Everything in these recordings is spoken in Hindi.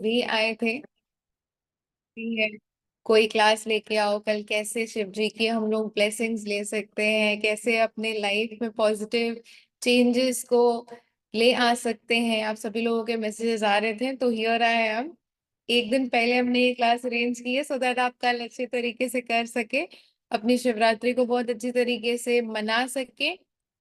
भी आए थे। ठीक है, कोई क्लास लेके आओ कल, कैसे शिव जी की हम लोग ब्लेसिंग्स ले सकते हैं, कैसे अपने लाइफ में पॉजिटिव चेंजेस को ले आ सकते हैं। आप सभी लोगों के मैसेजेस आ रहे थे, तो हियर आई एम। एक दिन पहले हमने ये क्लास अरेंज की है सो दैट आप कल अच्छे तरीके से कर सके, अपनी शिवरात्रि को बहुत अच्छी तरीके से मना सके।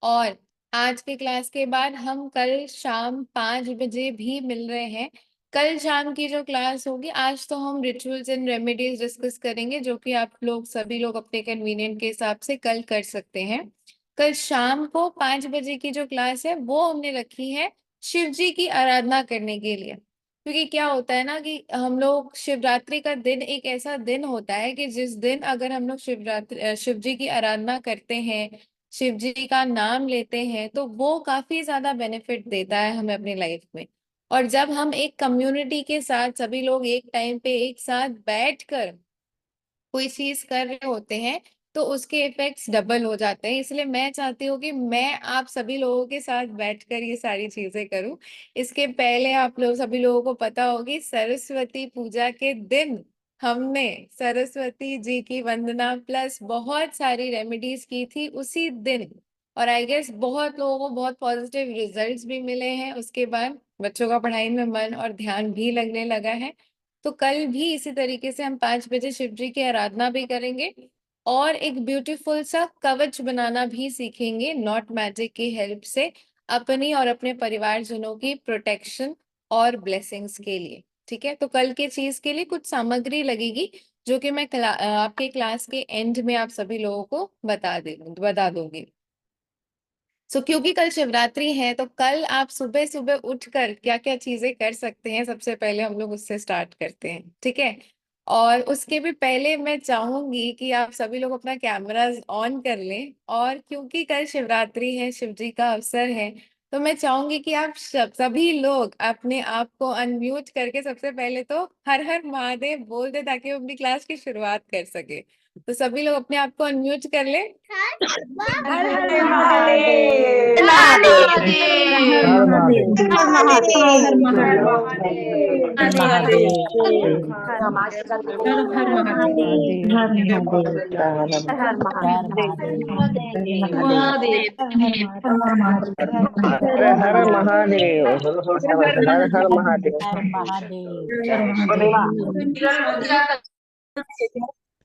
और आज के क्लास के बाद हम कल शाम 5 बजे भी मिल रहे हैं। कल शाम की जो क्लास होगी, आज तो हम रिचुअल्स एंड रेमेडीज डिस्कस करेंगे, जो कि आप लोग सभी लोग अपने कन्वीनियंट के हिसाब से कल कर सकते हैं। कल शाम को 5 बजे की जो क्लास है वो हमने रखी है शिव जी की आराधना करने के लिए। क्योंकि क्या होता है ना कि हम लोग शिवरात्रि का दिन एक ऐसा दिन होता है कि जिस दिन अगर हम लोग शिव जी की आराधना करते हैं, शिव जी का नाम लेते हैं, तो वो काफी ज्यादा बेनिफिट देता है हमें अपनी लाइफ में। और जब हम एक कम्युनिटी के साथ सभी लोग एक टाइम पे एक साथ बैठकर कोई चीज कर रहे होते हैं, तो उसके इफेक्ट्स डबल हो जाते हैं। इसलिए मैं चाहती हूँ कि मैं आप सभी लोगों के साथ बैठकर ये सारी चीजें करूं। इसके पहले आप लोग सभी लोगों को पता होगी, सरस्वती पूजा के दिन हमने सरस्वती जी की वंदना प्लस बहुत सारी रेमेडीज की थी उसी दिन। और आई गेस बहुत लोगों को बहुत पॉजिटिव रिजल्ट्स भी मिले हैं। उसके बाद बच्चों का पढ़ाई में मन और ध्यान भी लगने लगा है। तो कल भी इसी तरीके से हम 5 बजे शिव जी की आराधना भी करेंगे, और एक ब्यूटीफुल सा कवच बनाना भी सीखेंगे नॉट मैजिक की हेल्प से, अपनी और अपने परिवारजनों की प्रोटेक्शन और ब्लेसिंग्स के लिए। ठीक है, तो कल के चीज के लिए कुछ सामग्री लगेगी, जो कि मैं आपके क्लास के एंड में आप सभी लोगों को बता दूंगी। क्योंकि कल शिवरात्रि है, तो कल आप सुबह सुबह उठकर क्या क्या चीजें कर सकते हैं, सबसे पहले हम लोग उससे स्टार्ट करते हैं। ठीक है, और उसके भी पहले मैं चाहूंगी कि आप सभी लोग अपना कैमरास ऑन कर लें। और क्योंकि कल शिवरात्रि है, शिव जी का अवसर है, तो मैं चाहूंगी कि आप सभी लोग अपने आप को अनम्यूट करके सबसे पहले तो हर हर महादेव बोल दे, ताकि वो अपनी क्लास की शुरुआत कर सके। तो सभी लोग अपने आप को अनम्यूट कर ले। हर हर हर महादेव। महादेव। हर हर महादेव। महादेव। हर महादेव। हर हर महादेव। महादेव। हर महादेव। हर हर महादेव। हर महादेव। हर हर हर महादेव। महादेव। महादेव। हर हर महादेव। हर हर महादेव। हर महादेव। हर महादेव।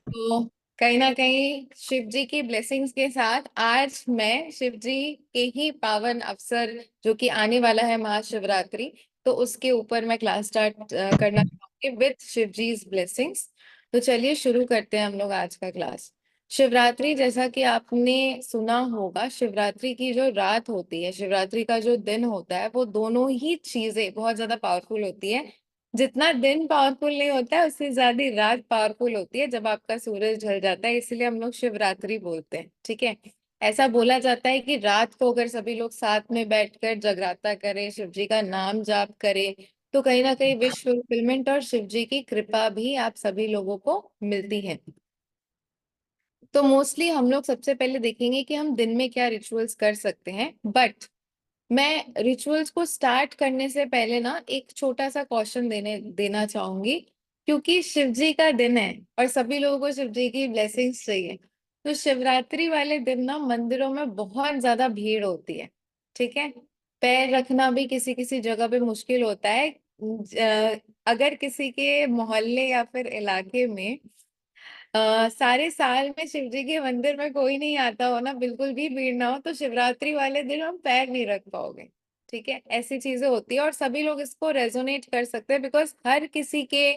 तो कहीं ना कहीं शिव जी की ब्लेसिंग्स के साथ आज मैं शिव जी के ही पावन अवसर, जो कि आने वाला है महाशिवरात्रि, तो उसके ऊपर मैं क्लास स्टार्ट करना चाहूंगी विद शिव जी ब्लेसिंग्स। तो चलिए शुरू करते हैं हम लोग आज का क्लास। शिवरात्रि, जैसा कि आपने सुना होगा, शिवरात्रि की जो रात होती है, शिवरात्रि का जो दिन होता है, वो दोनों ही चीजें बहुत ज्यादा पावरफुल होती है। जितना दिन पावरफुल नहीं होता है, उससे ज्यादा रात पावरफुल होती है जब आपका सूरज ढल जाता है, इसलिए हम लोग शिवरात्रि बोलते हैं। ठीक है, ऐसा बोला जाता है कि रात को अगर सभी लोग साथ में बैठकर जगराता करें, शिव जी का नाम जाप करें, तो कहीं ना कहीं विश फुलफिलमेंट और शिव जी की कृपा भी आप सभी लोगों को मिलती है। तो मोस्टली हम लोग सबसे पहले देखेंगे कि हम दिन में क्या रिचुअल्स कर सकते हैं। बट मैं रिचुअल्स को स्टार्ट करने से पहले ना एक छोटा सा क्वेश्चन देना चाहूंगी। क्योंकि शिव जी का दिन है और सभी लोगों को शिव जी की ब्लेसिंग्स चाहिए, तो शिवरात्रि वाले दिन ना मंदिरों में बहुत ज्यादा भीड़ होती है। ठीक है, पैर रखना भी किसी किसी जगह पे मुश्किल होता है। अगर किसी के मोहल्ले या फिर इलाके में सारे साल में शिव जी के मंदिर में कोई नहीं आता हो ना, बिल्कुल भी भीड़ ना हो, तो शिवरात्रि वाले दिन हम पैर नहीं रख पाओगे। ठीक है, ऐसी चीजें होती है और सभी लोग इसको रेजोनेट कर सकते हैं, बिकॉज हर किसी के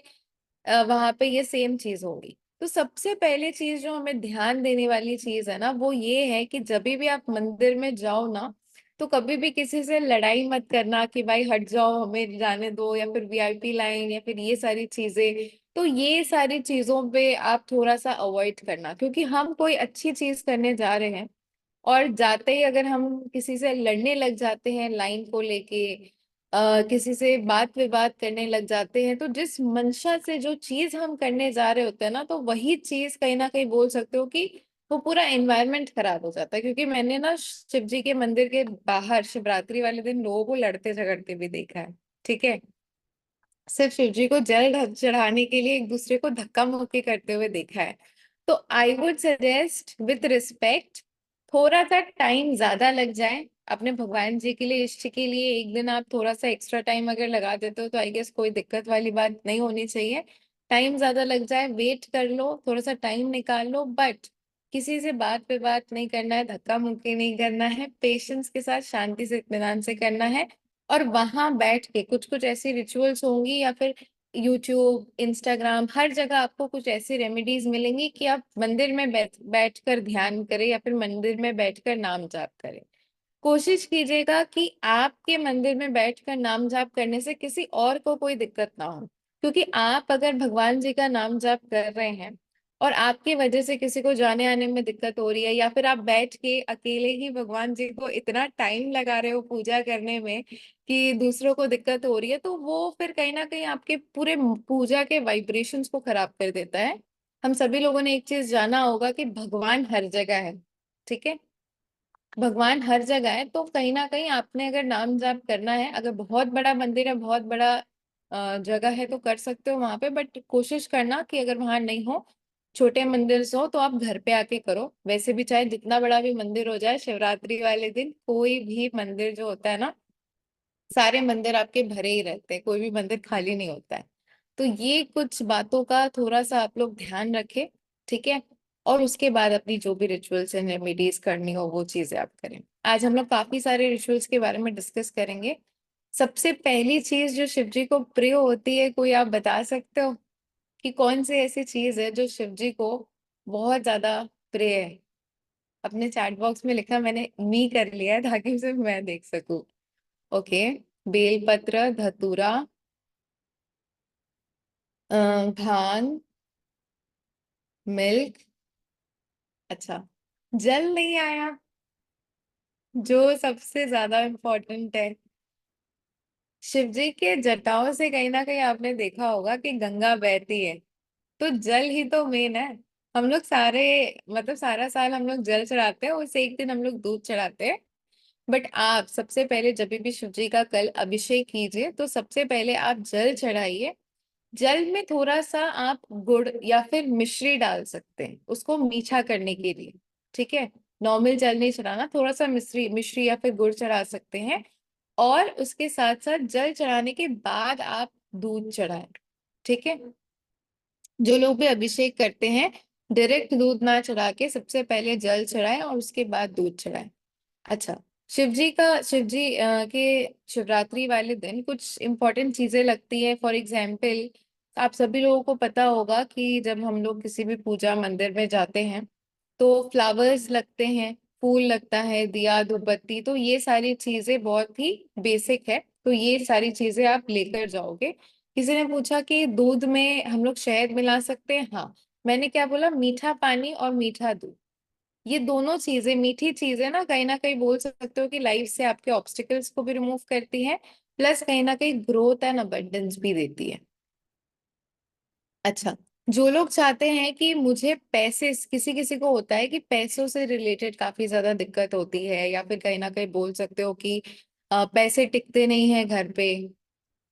वहां पे ये सेम चीज होगी। तो सबसे पहले चीज जो हमें ध्यान देने वाली चीज है ना, वो ये है कि जब भी आप मंदिर में जाओ ना, तो कभी भी किसी से लड़ाई मत करना कि भाई हट जाओ, हमें जाने दो, या फिर वीआईपी लाइन, या फिर ये सारी चीजें। तो ये सारी चीजों पे आप थोड़ा सा अवॉइड करना, क्योंकि हम कोई अच्छी चीज करने जा रहे हैं, और जाते ही अगर हम किसी से लड़ने लग जाते हैं लाइन को लेके, किसी से बात विवाद करने लग जाते हैं, तो जिस मंशा से जो चीज हम करने जा रहे होते हैं ना, तो वही चीज कहीं ना कहीं बोल सकते हो कि वो पूरा एनवायरनमेंट खराब हो जाता है। क्योंकि मैंने ना शिव जी के मंदिर के बाहर शिवरात्रि वाले दिन लोगों को लड़ते झगड़ते भी देखा है। ठीक है, सिर्फ शिव जी को जल चढ़ाने के लिए एक दूसरे को धक्का मुक्की करते हुए देखा है। तो I would suggest with respect, थोड़ा सा टाइम ज्यादा लग जाए अपने भगवान जी के लिए, इष्ट के लिए एक दिन आप थोड़ा सा एक्स्ट्रा टाइम अगर लगा देते हो तो आई गेस कोई दिक्कत वाली बात नहीं होनी चाहिए। टाइम ज्यादा लग जाए, वेट कर लो, थोड़ा सा टाइम निकाल लो, बट किसी से बात पे बात नहीं करना है, धक्का मुक्की नहीं करना है, पेशेंस के साथ शांति से इत्मीनान से करना है। और वहां बैठ के कुछ कुछ ऐसी रिचुअल्स होंगी या फिर यूट्यूब, इंस्टाग्राम, हर जगह आपको कुछ ऐसी रेमेडीज मिलेंगी कि आप मंदिर में बैठ कर ध्यान करें या फिर मंदिर में बैठकर नाम जाप करें। कोशिश कीजिएगा कि आपके मंदिर में बैठकर नाम जाप करने से किसी और को कोई दिक्कत ना हो, क्योंकि आप अगर भगवान जी का नाम जाप कर रहे हैं और आपकी वजह से किसी को जाने आने में दिक्कत हो रही है, या फिर आप बैठ के अकेले ही भगवान जी को इतना टाइम लगा रहे हो पूजा करने में कि दूसरों को दिक्कत हो रही है, तो वो फिर कहीं ना कहीं आपके पूरे पूजा के वाइब्रेशंस को खराब कर देता है। हम सभी लोगों ने एक चीज जाना होगा कि भगवान हर जगह है, ठीक है? भगवान हर जगह है, तो कहीं ना कहीं आपने अगर नाम जाप करना है, अगर बहुत बड़ा मंदिर है, बहुत बड़ा जगह है तो कर सकते हो वहां पे, बट कोशिश करना कि अगर वहां नहीं हो, छोटे मंदिर से हो, तो आप घर पे आके करो। वैसे भी चाहे जितना बड़ा भी मंदिर हो जाए, शिवरात्रि वाले दिन कोई भी मंदिर जो होता है ना, सारे मंदिर आपके भरे ही रहते हैं, कोई भी मंदिर खाली नहीं होता है। तो ये कुछ बातों का थोड़ा सा आप लोग ध्यान रखें, ठीक है? और उसके बाद अपनी जो भी रिचुअल्स एंड रेमेडीज करनी हो वो चीजें आप करें। आज हम लोग काफी सारे रिचुअल्स के बारे में डिस्कस करेंगे। सबसे पहली चीज जो शिव जी को प्रिय होती है, कोई आप बता सकते हो कि कौन सी ऐसी चीज है जो शिव जी को बहुत ज्यादा प्रिय है? अपने चैट बॉक्स में लिखा, मैंने मी कर लिया है ताकि सिर्फ मैं देख सकूं। ओके, बेलपत्र, धतूरा, भांग, मिल्क। अच्छा, जल नहीं आया, जो सबसे ज्यादा इम्पोर्टेंट है। शिव जी के जटाओं से कहीं ना कहीं आपने देखा होगा कि गंगा बहती है, तो जल ही तो मेन है। हम लोग सारे, मतलब सारा साल हम लोग जल चढ़ाते हैं, उस एक दिन हम लोग दूध चढ़ाते हैं। बट आप सबसे पहले जब भी शिव जी का कल अभिषेक कीजिए तो सबसे पहले आप जल चढ़ाइए। जल में थोड़ा सा आप गुड़ या फिर मिश्री डाल सकते हैं उसको मीठा करने के लिए, ठीक है? नॉर्मल जल नहीं चढ़ाना, थोड़ा सा मिश्री मिश्री या फिर गुड़ चढ़ा सकते हैं। और उसके साथ साथ जल चढ़ाने के बाद आप दूध चढ़ाएं, ठीक है? जो लोग भी अभिषेक करते हैं, डायरेक्ट दूध ना चढ़ा के सबसे पहले जल चढ़ाएं और उसके बाद दूध चढ़ाएं। अच्छा, शिव जी के शिवरात्रि वाले दिन कुछ इंपॉर्टेंट चीजें लगती है। फॉर एग्जाम्पल, आप सभी लोगों को पता होगा कि जब हम लोग किसी भी पूजा मंदिर में जाते हैं तो फ्लावर्स लगते हैं, फूल लगता है, दिया धूपबत्ती, तो ये सारी चीजें बहुत ही बेसिक है, तो ये सारी चीजें आप लेकर जाओगे। किसी ने पूछा कि दूध में हम लोग शहद मिला सकते हैं? हाँ, मैंने क्या बोला, मीठा पानी और मीठा दूध, ये दोनों चीजें, मीठी चीजें ना कहीं बोल सकते हो कि लाइफ से आपके ऑब्स्टिकल्स को भी रिमूव करती है, प्लस कहीं ना कहीं ग्रोथ एंड अबंडेंस भी देती है। अच्छा, जो लोग चाहते हैं कि मुझे पैसे, किसी किसी को होता है कि पैसों से रिलेटेड काफी ज्यादा दिक्कत होती है, या फिर कहीं ना कहीं बोल सकते हो कि पैसे टिकते नहीं है घर पे,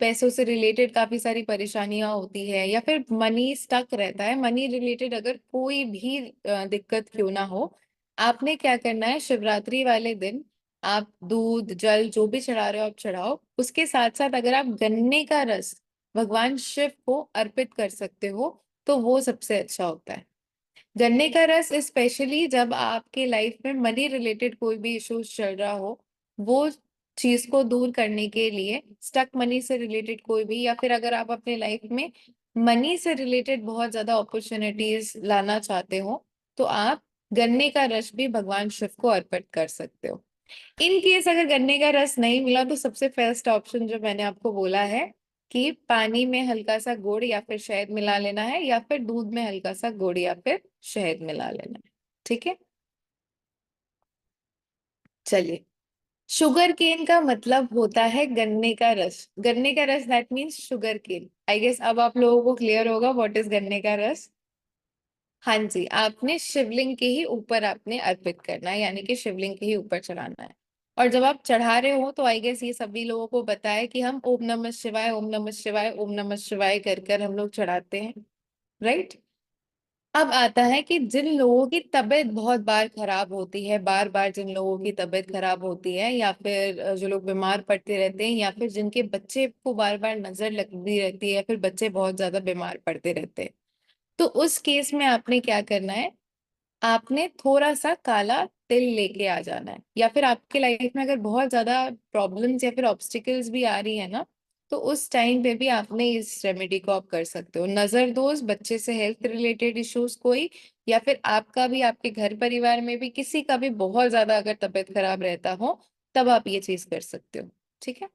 पैसों से रिलेटेड काफी सारी परेशानियां होती है, या फिर मनी स्टक रहता है, मनी रिलेटेड अगर कोई भी दिक्कत क्यों ना हो, आपने क्या करना है, शिवरात्रि वाले दिन आप दूध जल जो भी चढ़ा रहे हो आप चढ़ाओ। उसके साथ साथ अगर आप गन्ने का रस भगवान शिव को अर्पित कर सकते हो तो वो सबसे अच्छा होता है। गन्ने का रस स्पेशली जब आपके लाइफ में मनी रिलेटेड कोई भी इश्यूज चल रहा हो, वो चीज को दूर करने के लिए, स्टक मनी से रिलेटेड कोई भी, या फिर अगर आप अपने लाइफ में मनी से रिलेटेड बहुत ज्यादा अपॉर्चुनिटीज लाना चाहते हो, तो आप गन्ने का रस भी भगवान शिव को अर्पित कर सकते हो। इन केस अगर गन्ने का रस नहीं मिला तो सबसे फर्स्ट ऑप्शन जो मैंने आपको बोला है कि पानी में हल्का सा गुड़ या फिर शहद मिला लेना है, या फिर दूध में हल्का सा गुड़ या फिर शहद मिला लेना है, ठीक है? चलिए, शुगर केन का मतलब होता है गन्ने का रस। गन्ने का रस that means sugarcane. I guess अब आप लोगों को क्लियर होगा व्हाट इज गन्ने का रस। हाँ जी, आपने शिवलिंग के ही ऊपर आपने अर्पित करना है, यानी कि शिवलिंग के ही ऊपर चढ़ाना है। और जब आप चढ़ा रहे हो तो आई गेस ये सभी लोगों को बताया कि हम ओम नमः शिवाय, ओम नमः शिवाय, ओम नमः शिवाय कर कर हम लोग चढ़ाते हैं, राइट। अब आता है कि जिन लोगों की तबीयत बहुत बार खराब होती है, बार बार जिन लोगों की तबीयत खराब होती है, या फिर जो लोग बीमार पड़ते रहते हैं, या फिर जिनके बच्चे को बार बार नजर लगती रहती है, या फिर बच्चे बहुत ज्यादा बीमार पड़ते रहते हैं, तो उस केस में आपने क्या करना है, आपने थोड़ा सा काला तिल लेके आ जाना है। या फिर आपके लाइफ में अगर बहुत ज्यादा प्रॉब्लम्स या फिर ऑब्स्टिकल्स भी आ रही है ना, तो उस टाइम पे भी आपने इस रेमेडी को आप कर सकते हो। नजर दोष, बच्चे से हेल्थ रिलेटेड इश्यूज कोई, या फिर आपका भी, आपके घर परिवार में भी किसी का भी बहुत ज्यादा अगर तबीयत खराब रहता हो, तब आप ये चीज कर सकते हो, ठीक है।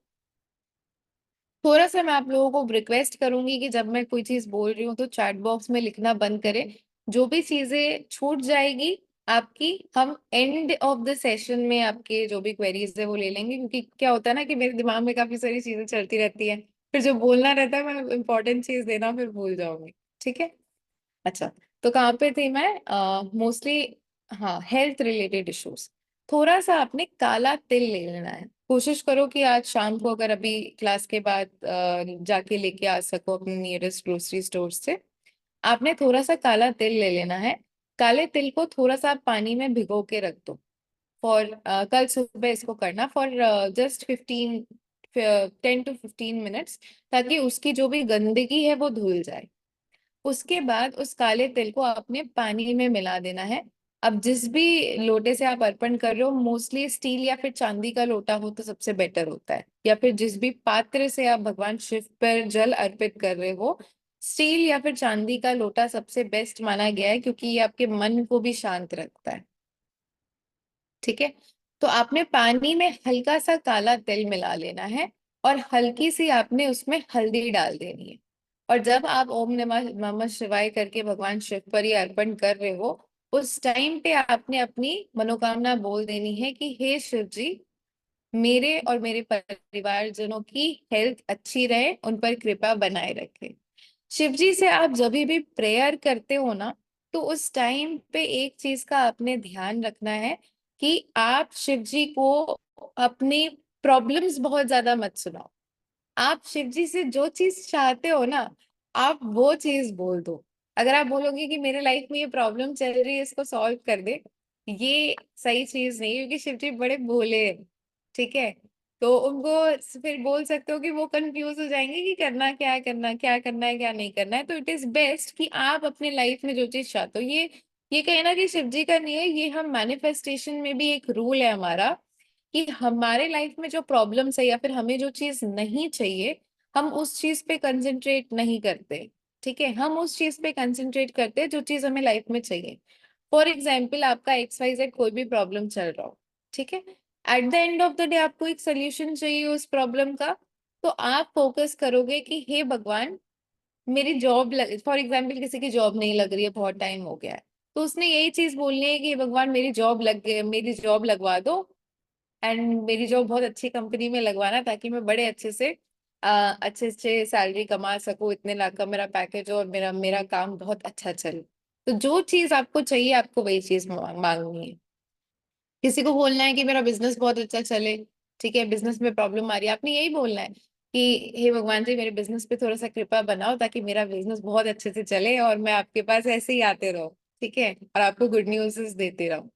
थोड़ा सा मैं आप लोगों को रिक्वेस्ट करूंगी कि जब मैं कोई चीज बोल रही हूँ तो चैट बॉक्स में लिखना बंद करें। जो भी चीजें छूट जाएगी आपकी, हम एंड ऑफ द सेशन में आपके जो भी क्वेरीज है वो ले लेंगे, क्योंकि क्या होता है ना कि मेरे दिमाग में काफी सारी चीजें चलती रहती है, फिर जो बोलना रहता है मैं इंपॉर्टेंट चीज देना फिर भूल जाऊंगी, ठीक है। अच्छा, तो कहाँ पे थी मैं, मोस्टली, हाँ, हेल्थ रिलेटेड इश्यूज। थोड़ा सा आपने काला तिल ले लेना है। कोशिश करो कि आज शाम को, अगर अभी क्लास के बाद जाके लेके आ सको अपने नियरेस्ट ग्रोसरी स्टोर से, आपने थोड़ा सा काला तिल ले लेना है। काले तिल को थोड़ा सा आप पानी में भिगो के रख दो फॉर, कल सुबह इसको करना फॉर जस्ट 10 to 15 मिनट्स, ताकि उसकी जो भी गंदगी है वो धुल जाए। उसके बाद उस काले तिल को आपने पानी में मिला देना है। अब जिस भी लोटे से आप अर्पण कर रहे हो, मोस्टली स्टील या फिर चांदी का लोटा हो तो सबसे बेटर होता है, या फिर जिस भी पात्र से आप भगवान शिव पर जल अर्पित कर रहे हो, स्टील या फिर चांदी का लोटा सबसे बेस्ट माना गया है, क्योंकि ये आपके मन को भी शांत रखता है, ठीक है। तो आपने पानी में हल्का सा काला तिल मिला लेना है, और हल्की सी आपने उसमें हल्दी डाल देनी है। और जब आप ओम नमः नमः शिवाय करके भगवान शिव पर ये अर्पण कर रहे हो, उस टाइम पे आपने अपनी मनोकामना बोल देनी है कि हे शिव जी, मेरे और मेरे परिवारजनों की हेल्थ अच्छी रहे, उन पर कृपा बनाए रखे। शिव जी से आप जब भी प्रेयर करते हो ना, तो उस टाइम पे एक चीज का आपने ध्यान रखना है कि आप शिव जी को अपनी प्रॉब्लम्स बहुत ज्यादा मत सुनाओ। आप शिव जी से जो चीज चाहते हो ना, आप वो चीज बोल दो। अगर आप बोलोगे कि मेरे लाइफ में ये प्रॉब्लम चल रही है, इसको सॉल्व कर दे, ये सही चीज नहीं है, क्योंकि शिव जी बड़े भोले हैं, ठीक है। तो उनको फिर बोल सकते हो कि वो कंफ्यूज हो जाएंगे कि करना क्या है, करना क्या करना है, क्या नहीं करना है। तो इट इज बेस्ट कि आप अपने लाइफ में जो चीज चाहते हो, ये कहना कि शिव जी का नहीं है, ये हम मैनिफेस्टेशन में भी एक रूल है हमारा, कि हमारे लाइफ में जो प्रॉब्लम्स है या फिर हमें जो चीज नहीं चाहिए, हम उस चीज पे कंसंट्रेट नहीं करते, ठीक है। हम उस चीज पे कंसंट्रेट करते हैं जो चीज हमें लाइफ में चाहिए। फॉर एग्जाम्पल, आपका XYZ कोई भी प्रॉब्लम चल रहा हो, ठीक है। Eight the end of the day आपको एक सोल्यूशन चाहिए उस प्रॉब्लम का, तो आप फोकस करोगे कि हे भगवान, मेरी जॉब लग, फॉर एग्जाम्पल किसी की जॉब नहीं लग रही है, बहुत टाइम हो गया है, तो उसने यही चीज बोलनी है कि हे भगवान, मेरी जॉब लग गई, मेरी जॉब लगवा दो, एंड मेरी जॉब बहुत अच्छी कंपनी में लगवाना, ताकि मैं बड़े अच्छे से अच्छे से सैलरी कमा सकूं, इतने लाख का मेरा पैकेज हो, और मेरा मेरा काम बहुत अच्छा चले। तो जो चीज आपको चाहिए, आपको वही चीज मांगनी है। किसी को बोलना है कि मेरा बिजनेस बहुत अच्छा चले, ठीक है, बिजनेस में प्रॉब्लम आ रही है, आपने यही बोलना है कि हे भगवान जी, मेरे बिजनेस पे थोड़ा सा कृपा बनाओ, ताकि मेरा बिजनेस बहुत अच्छे से चले और मैं आपके पास ऐसे ही आते रहो, ठीक है, और आपको गुड न्यूज़ देते रहो।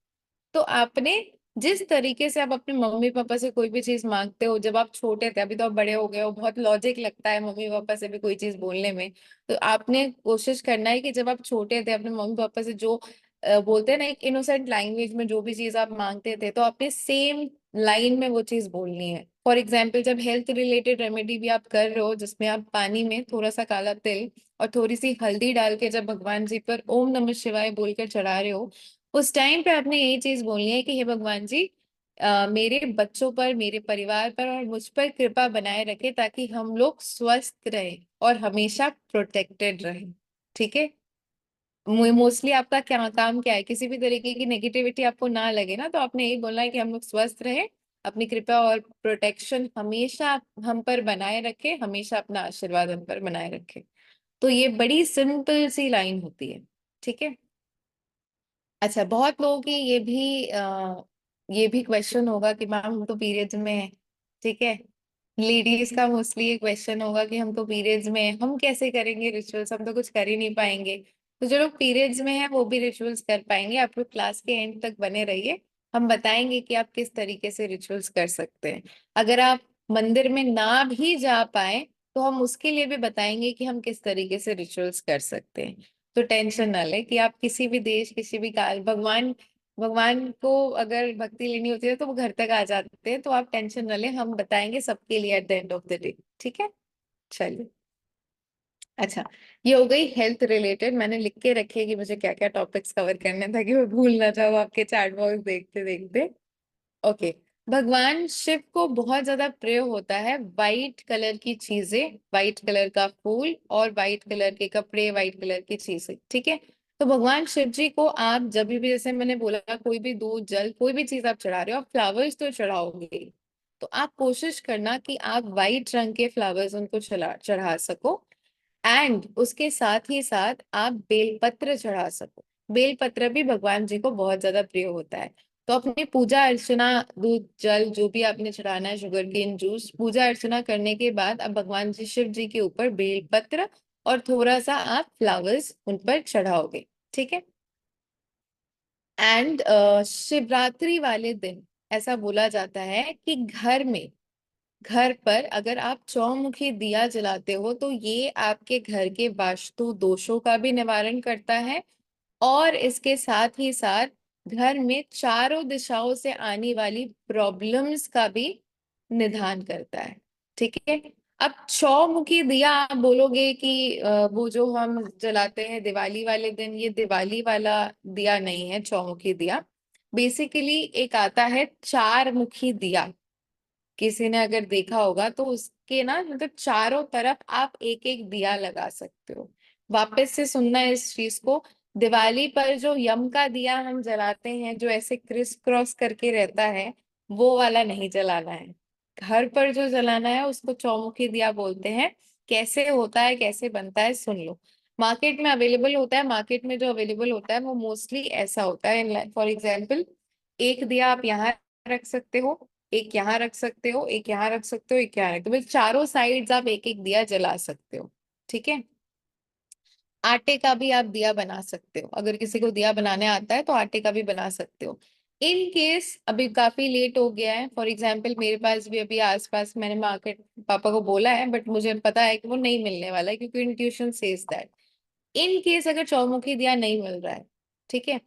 तो आपने जिस तरीके से आप अपने मम्मी पापा से कोई भी चीज मांगते हो, जब आप छोटे थे, अभी तो आप बड़े हो गए हो, बहुत लॉजिक लगता है मम्मी पापा से भी कोई चीज बोलने में, तो आपने कोशिश करना है कि जब आप छोटे थे, अपने मम्मी पापा से जो बोलते हैं ना, एक इनोसेंट लैंग्वेज में जो भी चीज आप मांगते थे, तो आपने सेम लाइन में वो चीज बोलनी है। फॉर एग्जाम्पल, जब हेल्थ रिलेटेड रेमेडी भी आप कर रहे हो, जिसमें आप पानी में थोड़ा सा काला तिल और थोड़ी सी हल्दी डाल के जब भगवान जी पर ओम नमः शिवाय बोलकर चढ़ा रहे हो, उस टाइम पे आपने यही चीज बोलनी है कि हे भगवान जी, मेरे बच्चों पर, मेरे परिवार पर और मुझ पर कृपा बनाए रखे, ताकि हम लोग स्वस्थ रहे और हमेशा प्रोटेक्टेड रहे, ठीक है। मोस्टली आपका क्या काम क्या है, किसी भी तरीके की नेगेटिविटी आपको ना लगे ना, तो आपने यही बोलना है कि हम लोग स्वस्थ रहे, अपनी कृपा और प्रोटेक्शन हमेशा हम पर बनाए रखे, हमेशा अपना आशीर्वाद हम पर बनाए रखे। तो ये बड़ी सिंपल सी लाइन होती है, ठीक है। अच्छा, बहुत लोगों की ये भी क्वेश्चन होगा कि मैम हम तो पीरियड्स में है, ठीक है। लेडीज का मोस्टली ये क्वेश्चन होगा कि हम तो पीरियड्स में हैं, हम कैसे करेंगे रिचुअल्स, हम तो कुछ कर ही नहीं पाएंगे। तो जो लोग पीरियड्स में हैं वो भी रिचुअल्स कर पाएंगे। आप लोग क्लास के एंड तक बने रहिए, हम बताएंगे कि आप किस तरीके से रिचुअल्स कर सकते हैं। अगर आप मंदिर में ना भी जा पाए तो हम उसके लिए भी बताएंगे कि हम किस तरीके से रिचुअल्स कर सकते हैं। तो टेंशन ना ले कि आप किसी भी देश, किसी भी काल, भगवान भगवान को अगर भक्ति लेनी होती है तो वो घर तक आ जाते हैं। तो आप टेंशन न ले, हम बताएंगे सबके लिए eight the end of the day, ठीक है। चलिए, अच्छा, ये हो गई हेल्थ रिलेटेड। मैंने लिख के रखे कि मुझे क्या क्या टॉपिक्स कवर करने हैं ताकि मैं भूल ना जाऊँ आपके चैट बॉक्स देखते देखते। ओके, भगवान शिव को बहुत ज्यादा प्रिय होता है वाइट कलर की चीजें, वाइट कलर का फूल और वाइट कलर के कपड़े, वाइट कलर की चीजें, ठीक है। तो भगवान शिव जी को आप जब भी, जैसे मैंने बोला, कोई भी दूध, जल, कोई भी चीज आप चढ़ा रहे हो, आप फ्लावर्स तो चढ़ाओगे ही। तो आप कोशिश करना कि आप वाइट रंग के फ्लावर्स उनको चढ़ा सको। एंड उसके साथ ही साथ आप बेलपत्र चढ़ा सको। बेलपत्र भी भगवान जी को बहुत ज्यादा प्रिय होता है। तो अपनी पूजा अर्चना, दूध, जल, जो भी आपने चढ़ाना है, शुगर केन जूस, पूजा अर्चना करने के बाद आप भगवान जी शिव जी के ऊपर बेलपत्र और थोड़ा सा आप फ्लावर्स उन पर चढ़ाओगे, ठीक है। एंड शिवरात्रि वाले दिन ऐसा बोला जाता है कि घर पर अगर आप चौमुखी दिया जलाते हो तो ये आपके घर के वास्तु दोषों का भी निवारण करता है, और इसके साथ ही साथ घर में चारों दिशाओं से आने वाली प्रॉब्लम्स का भी निदान करता है, ठीक है। अब चौमुखी दिया आप बोलोगे कि वो जो हम जलाते हैं दिवाली वाले दिन, ये दिवाली वाला दिया नहीं है चौमुखी दिया। बेसिकली एक आता है चार मुखी दिया, किसी ने अगर देखा होगा तो उसके ना मतलब चारों तरफ आप एक एक दिया लगा सकते हो। वापस से सुनना है इस चीज को, दिवाली पर जो यम का दिया हम जलाते हैं, जो ऐसे क्रिस क्रॉस करके रहता है, वो वाला नहीं जलाना है। घर पर जो जलाना है उसको चौमुखी दिया बोलते हैं। कैसे होता है, कैसे बनता है, सुन लो। मार्केट में अवेलेबल होता है, मार्केट में जो अवेलेबल होता है वो मोस्टली ऐसा होता है। फॉर एग्जाम्पल, एक दिया आप यहाँ रख सकते हो, एक यहाँ रख सकते हो, एक यहाँ रख सकते हो, एक यहाँ रख दो, मतलब चारों साइड्स आप एक एक दिया जला सकते हो, ठीक है। आटे का भी आप दिया बना सकते हो, अगर किसी को दिया बनाने आता है तो आटे का भी बना सकते हो। इन केस अभी काफी लेट हो गया है, फॉर एग्जाम्पल मेरे पास भी अभी आसपास, मैंने मार्केट पापा को बोला है बट मुझे पता है कि वो नहीं मिलने वाला है, क्योंकि intuition says that in case अगर चौमुखी दिया नहीं मिल रहा है, ठीक है,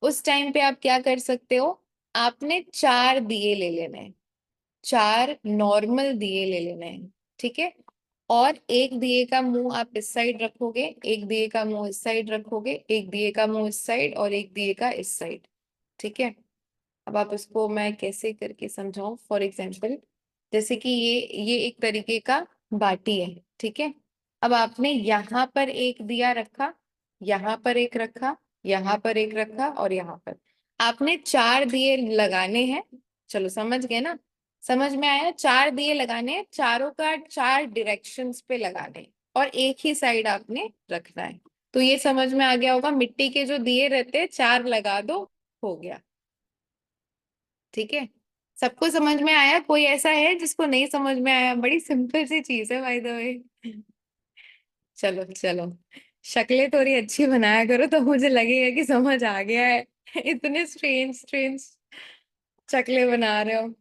उस टाइम पे आप क्या कर सकते हो, आपने चार दिए ले लेने हैं, चार नॉर्मल दिए ले लेने हैं, ठीक है। और एक दिए का मुंह आप इस साइड रखोगे, एक दिए का मुंह इस साइड रखोगे, एक दिए का मुंह इस साइड और एक दिए का इस साइड, ठीक है। अब आप उसको मैं कैसे करके समझाऊं, फॉर एग्जाम्पल, जैसे कि ये एक तरीके का बाटी है, ठीक है। अब आपने यहाँ पर एक दिया रखा, यहाँ पर एक रखा, यहाँ पर एक रखा और यहाँ पर आपने चार दिए लगाने हैं। चलो समझ गए ना, समझ में आया, चार दिए लगाने हैं, चारों का चार डायरेक्शंस पे लगाने हैं, और एक ही साइड आपने रखना है। तो ये समझ में आ गया होगा, मिट्टी के जो दिए रहते हैं चार लगा दो, हो गया, ठीक है। सबको समझ में आया, कोई ऐसा है जिसको नहीं समझ में आया? बड़ी सिंपल सी चीज है बाय द वे। चलो चलो, शक्लें थोड़ी अच्छी बनाया करो तो मुझे लगेगा कि समझ आ गया है। इतने स्ट्रेंज स्ट्रेंज शक्लें बना रहे हो।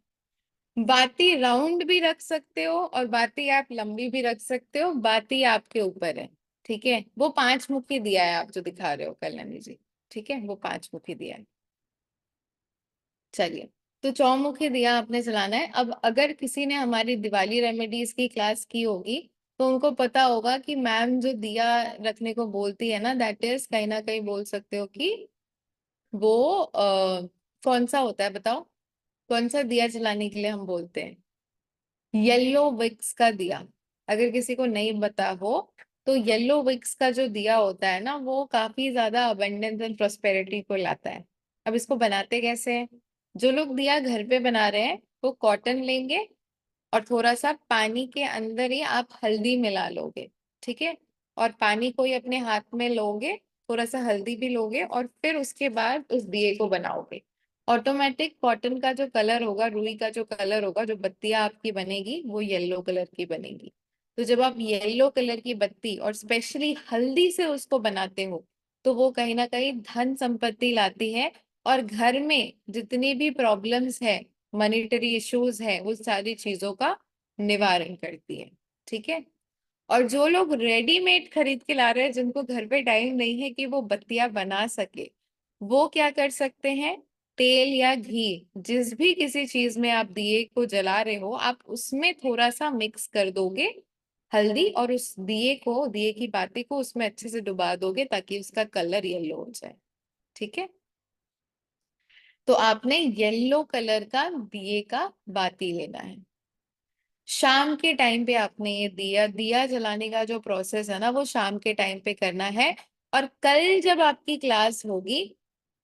बाती राउंड भी रख सकते हो और बाती आप लंबी भी रख सकते हो, बाती आपके ऊपर है, ठीक है। वो पांच मुखी दिया है आप जो दिखा रहे हो कल्याणी जी, ठीक है, वो पांच मुखी दिया है। चलिए, तो चौमुखी दिया आपने जलाना है। अब अगर किसी ने हमारी दिवाली रेमेडीज की क्लास की होगी तो उनको पता होगा कि मैम जो दिया रखने को बोलती है ना, दैट इज कहीं ना कहीं बोल सकते हो कि वो कौन सा होता है, बताओ, कौन सा दिया जलाने के लिए हम बोलते हैं? येलो विक्स का दिया। अगर किसी को नहीं पता हो तो येलो विक्स का जो दिया होता है ना, वो काफी ज्यादा अबंडेंस एंड प्रोस्पेरिटी को लाता है। अब इसको बनाते कैसे हैं? जो लोग दिया घर पे बना रहे हैं वो कॉटन लेंगे और थोड़ा सा पानी के अंदर ही आप हल्दी मिला लोगे, ठीक है। और पानी को ही अपने हाथ में लोगे, थोड़ा सा हल्दी भी लोगे और फिर उसके बाद उस दिए को बनाओगे। ऑटोमेटिक कॉटन का जो कलर होगा, रुई का जो कलर होगा, जो बत्तियां आपकी बनेगी वो येलो कलर की बनेगी। तो जब आप येलो कलर की बत्ती और स्पेशली हल्दी से उसको बनाते हो तो वो कहीं ना कहीं धन संपत्ति लाती है, और घर में जितनी भी प्रॉब्लम्स है, मॉनेटरी इश्यूज है, वो सारी चीजों का निवारण करती है। ठीक है। और जो लोग रेडीमेड खरीद के ला रहे हैं, जिनको घर पे टाइम नहीं है कि वो बत्तियां बना सके, वो क्या कर सकते हैं, तेल या घी, जिस भी किसी चीज में आप दिए को जला रहे हो, आप उसमें थोड़ा सा मिक्स कर दोगे हल्दी, और उस दिए को, दिए की बाती को उसमें अच्छे से डुबा दोगे ताकि उसका कलर येलो हो जाए। ठीक है। तो आपने येलो कलर का दिए का बाती लेना है। शाम के टाइम पे आपने ये दिया दिया जलाने का जो प्रोसेस है ना, वो शाम के टाइम पे करना है। और कल जब आपकी क्लास होगी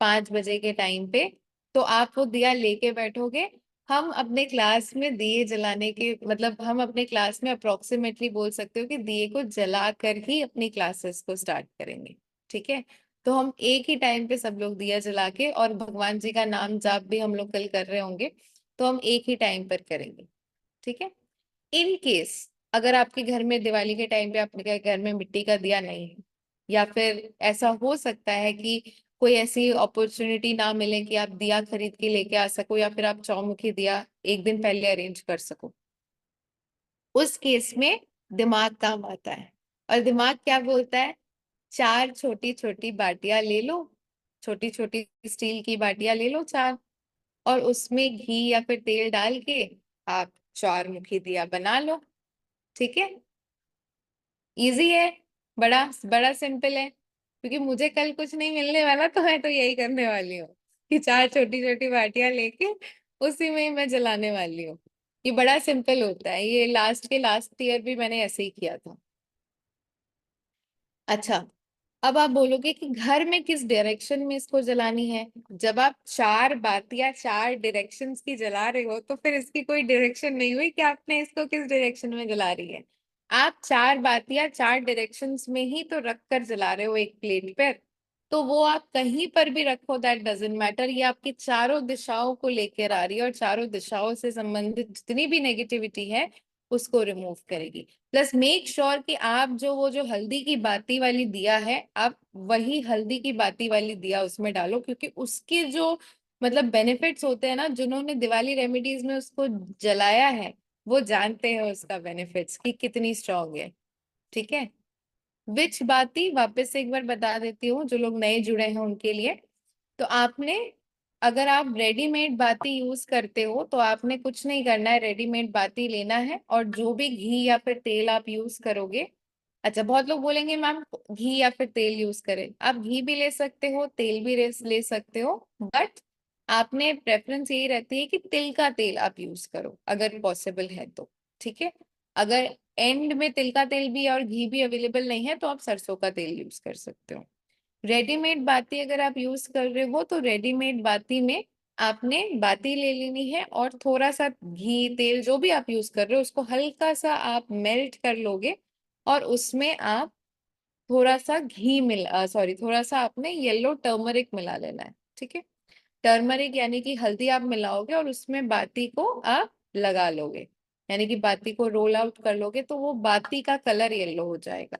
5 बजे के टाइम पे, तो आप वो दिया लेके बैठोगे। हम अपने क्लास में दिए जलाने के मतलब, हम अपने क्लास में अप्रोक्सीमेटली बोल सकते हो कि दिए को जला कर ही अपनी क्लासेस को स्टार्ट करेंगे। ठीक है। तो हम एक ही टाइम पे सब लोग दिया जला के, और भगवान जी का नाम जाप भी हम लोग कल कर रहे होंगे, तो हम एक ही टाइम पर करेंगे। ठीक है। इन केस अगर आपके घर में दिवाली के टाइम पे आपके घर में मिट्टी का दिया नहीं है, या फिर ऐसा हो सकता है कि कोई ऐसी अपॉर्चुनिटी ना मिले कि आप दिया खरीद के लेके आ सको, या फिर आप चौमुखी दिया एक दिन पहले अरेंज कर सको, उस केस में दिमाग काम आता है। और दिमाग क्या बोलता है, 4 छोटी छोटी बाटियां ले लो, छोटी छोटी स्टील की बाटियां ले लो 4, और उसमें घी या फिर तेल डाल के आप 4 मुखी दिया बना लो। ठीक है। इजी है, बड़ा बड़ा सिंपल है, क्योंकि मुझे कल कुछ नहीं मिलने वाला, तो मैं तो यही करने वाली हूँ कि 4 छोटी छोटी बाटियां लेके उसी में ही मैं जलाने वाली हूँ। ये बड़ा सिंपल होता है, ये लास्ट के लास्ट ईयर भी मैंने ऐसे ही किया था। अच्छा, अब आप बोलोगे कि घर में किस डायरेक्शन में इसको जलानी है। जब आप 4 बातियां 4 डायरेक्शंस की जला रहे हो, तो फिर इसकी कोई डायरेक्शन नहीं हुई कि आपने इसको किस डायरेक्शन में जला रही है। आप 4 बातियां 4 डायरेक्शंस में ही तो रख कर जला रहे हो एक प्लेट पर। तो वो आप कहीं पर भी रखो, दैट डजेंट मैटर, ये आपकी चारों दिशाओं को लेकर आ रही है, और चारों दिशाओं से संबंधित जितनी भी नेगेटिविटी है उसको रिमूव करेगी। प्लस मेक श्योर कि आप वो जो हल्दी की बाती वाली दिया है, आप वही हल्दी की बाती वाली दिया उसमें डालो, क्योंकि उसके जो मतलब बेनिफिट्स होते हैं ना, जिन्होंने दिवाली रेमेडीज में उसको जलाया है वो जानते हैं उसका बेनिफिट्स कि कितनी स्ट्रांग है। ठीक है। विच बाती वापस से एक बार बता देती हूँ जो लोग नए जुड़े हैं उनके लिए। तो आपने, अगर आप रेडीमेड बाती यूज करते हो तो आपने कुछ नहीं करना है, रेडीमेड बाती लेना है, और जो भी घी या फिर तेल आप यूज करोगे। अच्छा, बहुत लोग बोलेंगे मैम घी या फिर तेल यूज करें, आप घी भी ले सकते हो, तेल भी ले सकते हो, बट आपने प्रेफरेंस यही रहती है कि तिल का तेल आप यूज करो अगर पॉसिबल है तो। ठीक है। अगर एंड में तिल का तेल भी और घी भी अवेलेबल नहीं है तो आप सरसों का तेल यूज कर सकते हो। रेडीमेड बाती अगर आप यूज कर रहे हो तो रेडीमेड बाती में आपने बाती ले लेनी है, और थोड़ा सा घी तेल जो भी आप यूज कर रहे हो उसको हल्का सा आप मेल्ट कर लोगे, और उसमें आप थोड़ा सा घी सॉरी, थोड़ा सा आपने येलो टर्मरिक मिला लेना है। ठीक है। टर्मरिक यानी कि हल्दी आप मिलाओगे और उसमें बाती को आप लगा लोगे, यानी कि बाती को रोल आउट कर लोगे, तो वो बाती का कलर येलो हो जाएगा।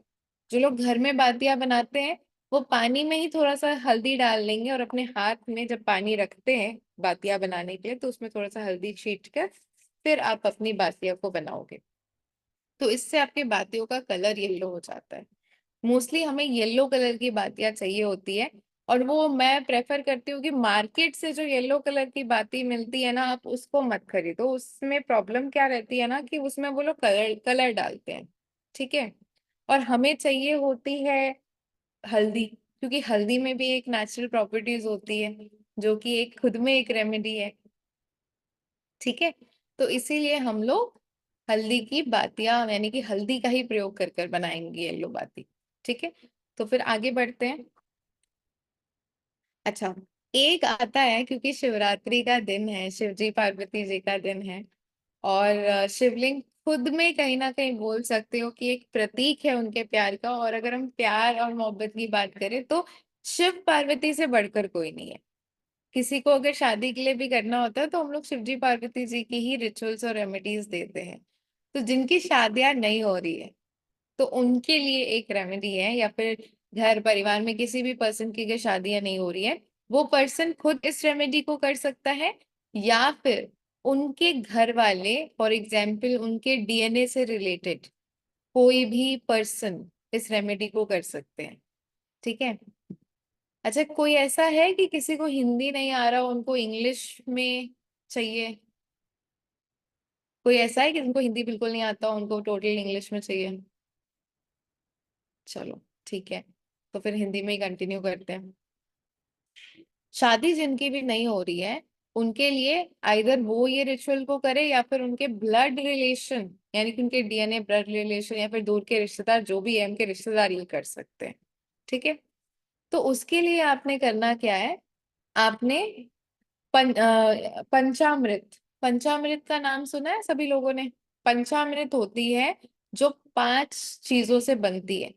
जो लोग घर में बातियां बनाते हैं वो पानी में ही थोड़ा सा हल्दी डाल लेंगे, और अपने हाथ में जब पानी रखते हैं बातियां बनाने के लिए तो उसमें थोड़ा सा हल्दी छींट कर फिर आप अपनी बातियों को बनाओगे, तो इससे आपके बातियों का कलर येलो हो जाता है। मोस्टली हमें येलो कलर की बातियां चाहिए होती है, और वो मैं प्रेफर करती हूँ कि मार्केट से जो येलो कलर की बाती मिलती है ना, आप उसको मत खरीदो। उसमें प्रॉब्लम क्या रहती है ना कि उसमें वो लोग कलर कलर डालते हैं। ठीक है। और हमें चाहिए होती है हल्दी, क्योंकि हल्दी में भी एक नेचुरल प्रॉपर्टीज होती है जो कि एक खुद में एक रेमेडी है। ठीक है। तो इसीलिए हम लोग हल्दी की बातियां यानी कि हल्दी का ही प्रयोग कर कर बनाएंगे येलो बाती। ठीक है। तो फिर आगे बढ़ते हैं। अच्छा, एक आता है क्योंकि शिवरात्रि का दिन है, शिव जी पार्वती जी का दिन है, और शिवलिंग खुद में कहीं ना कहीं बोल सकते हो कि एक प्रतीक है उनके प्यार का, और अगर हम प्यार और मोहब्बत की बात करें तो शिव पार्वती से बढ़कर कोई नहीं है। किसी को अगर शादी के लिए भी करना होता है तो हम लोग शिव जी पार्वती जी की ही रिचुअल्स और रेमेडीज देते हैं। तो जिनकी शादियां नहीं हो रही है तो उनके लिए एक रेमेडी है, या फिर घर परिवार में किसी भी पर्सन की अगर शादियां नहीं हो रही है, वो पर्सन खुद इस रेमेडी को कर सकता है, या फिर उनके घर वाले, फॉर एग्जाम्पल उनके डीएनए से रिलेटेड कोई भी पर्सन इस रेमेडी को कर सकते हैं। ठीक है। अच्छा, कोई ऐसा है कि किसी को हिंदी नहीं आ रहा, उनको इंग्लिश में चाहिए? कोई ऐसा है कि जिनको हिंदी बिल्कुल नहीं आता, उनको टोटल इंग्लिश में चाहिए? चलो ठीक है, तो फिर हिंदी में ही कंटिन्यू करते हैं। शादी जिनकी भी नहीं हो रही है उनके लिए आइदर वो ये रिचुअल को करे, या फिर उनके ब्लड रिलेशन यानी कि उनके डीएनए ब्लड रिलेशन या फिर दूर के रिश्तेदार जो भी है उनके रिश्तेदार ये कर सकते हैं। ठीक है। तो उसके लिए आपने करना क्या है, आपने पंचामृत, पंचामृत का नाम सुना है सभी लोगों ने? पंचामृत होती है जो 5 चीजों से बनती है।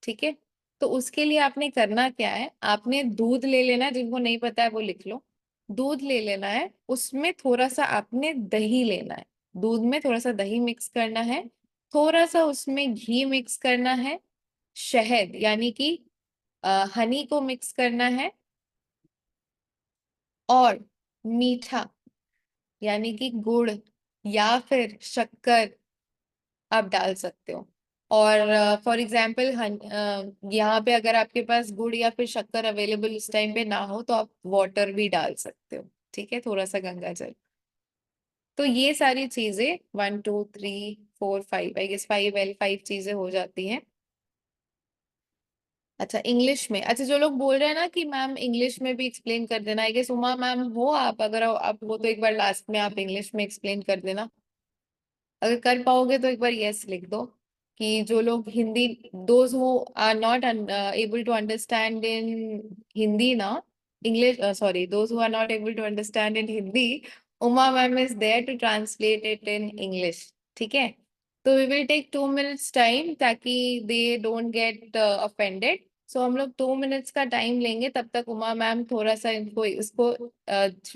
ठीक है। तो उसके लिए आपने करना क्या है, आपने दूध ले लेना है, जिनको नहीं पता है वो लिख लो। दूध ले लेना है, उसमें थोड़ा सा आपने दही लेना है, दूध में थोड़ा सा दही मिक्स करना है, थोड़ा सा उसमें घी मिक्स करना है, शहद यानी कि हनी को मिक्स करना है, और मीठा यानी कि गुड़ या फिर शक्कर आप डाल सकते हो। और फॉर एग्जाम्पल यहाँ पे अगर आपके पास गुड़ या फिर शक्कर अवेलेबल इस टाइम पे ना हो तो आप वाटर भी डाल सकते हो। ठीक है, थोड़ा सा गंगा जल। तो ये सारी चीजें 1 2 3 4 5, आई गेस 5 चीजें हो जाती हैं। अच्छा, इंग्लिश में, अच्छा जो लोग बोल रहे हैं ना कि मैम इंग्लिश में भी एक्सप्लेन कर देना, आई गेस उमा मैम हो आप, अगर आप वो तो एक बार लास्ट में आप इंग्लिश में एक्सप्लेन कर देना, अगर कर पाओगे तो एक बार यस लिख दो। कि जो लोग Hindi, those who are not able to understand in Hindi ना, English, sorry, those who are not able to understand in Hindi, Uma ma'am is there to translate it in English. ठीक है। तो we will take 2 minutes time ताकि they don't get offended. So हम लोग 2 minutes का टाइम लेंगे, तब तक उमा मैम थोड़ा सा इनको इसको